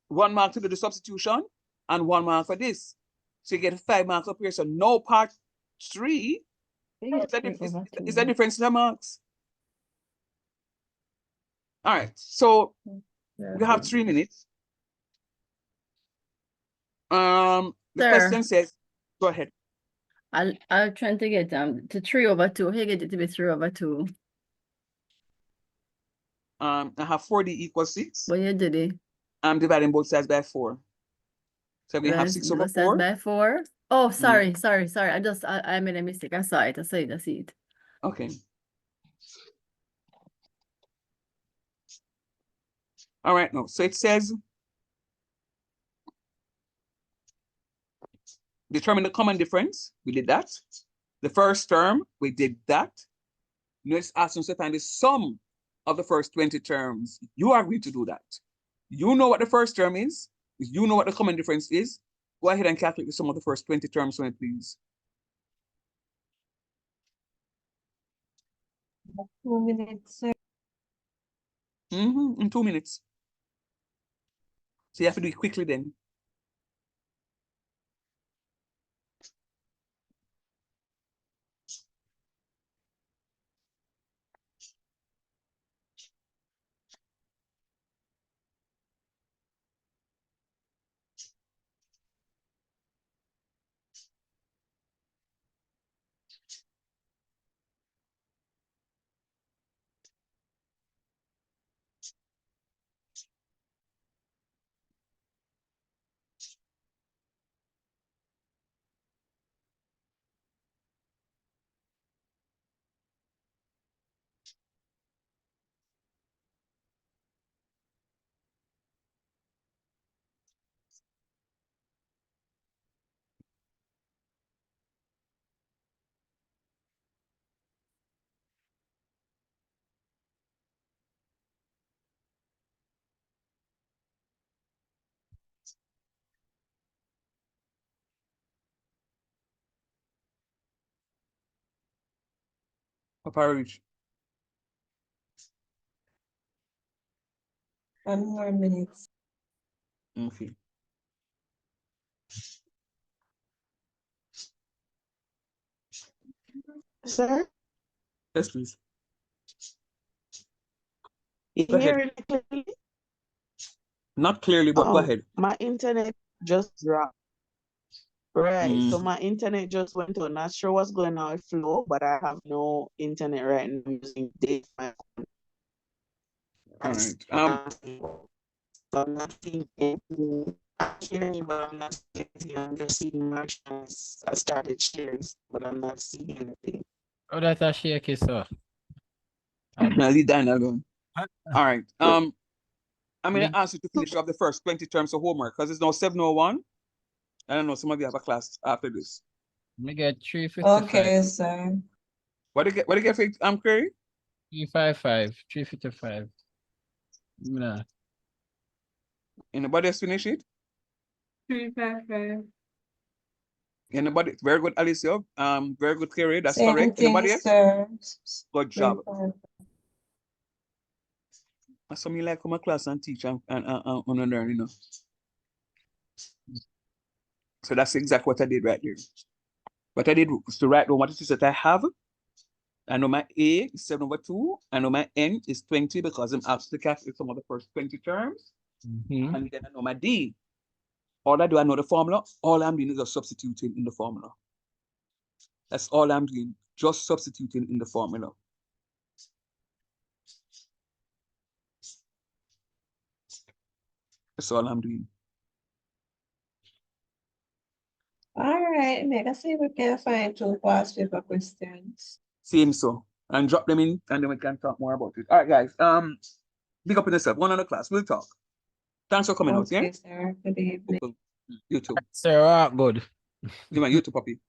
1 mark to do the substitution and 1 mark for this. So you get 5 marks up here. So no part 3 is a difference in the marks. All right, so we have 3 minutes. The question says, go ahead. I'll try to get to 3/2. How you get it to be 3/2? I have 40 equals 6. What you did it? I'm dividing both sides by 4. So we have 6/4. By 4. Oh, sorry. I made a mistake. I saw it. I see it. Okay. All right, no. So it says determine the common difference. We did that. The first term, we did that. Now it's asking us to find the sum of the first 20 terms. You agreed to do that. You know what the first term is. You know what the common difference is. Go ahead and calculate the sum of the first 20 terms for me, please. 2 minutes, sir. In 2 minutes. So you have to do it quickly then. Papa Rich. 1 more minute. Okay. Sir, Yes, please. you Go hear ahead. it clearly? Not clearly, but go ahead. My internet just dropped. Right. So Mm. my internet just went on. Not sure what's going on with Flow, but I have no internet right now. I'm using data. All right. So I'm not seeing anything. I'm hearing, but I'm not seeing anything. I'm just seeing margins. I started sharing, but I'm not seeing anything. Oh, that's a shaky, sir. I'll leave that alone. All right. I'm gonna ask you to finish off the first 20 terms of homework because it's now 7:01. I don't know, some of you have a class after this. Me get 355. Okay, sir. What do you get for query? 355, 355. Nah. Anybody else finish it? 355. Anybody? Very good, Alicia. Very good, Kerry. That's Same correct. thing, Anybody else? sir. Good job. 355. That's something like come to class and teach and learn, you know. So that's exactly what I did right here. What I did was to write down what it is that I have. I know my A is 7/2. I know my N is 20 because I'm asked to calculate some of the first 20 terms. And then I know my D. All I do, I know the formula. All I'm doing is just substituting in the formula. That's all I'm doing, just substituting in the formula. That's all I'm doing. All right, make us see if we can find 2 past paper questions. Same so. And drop them in and then we can talk more about it. All right, guys. Big up in yourself. One on the class. We'll talk. Thanks for coming out, yeah? Okay, sir. Good evening. You too. Sir, good. You too, puppy.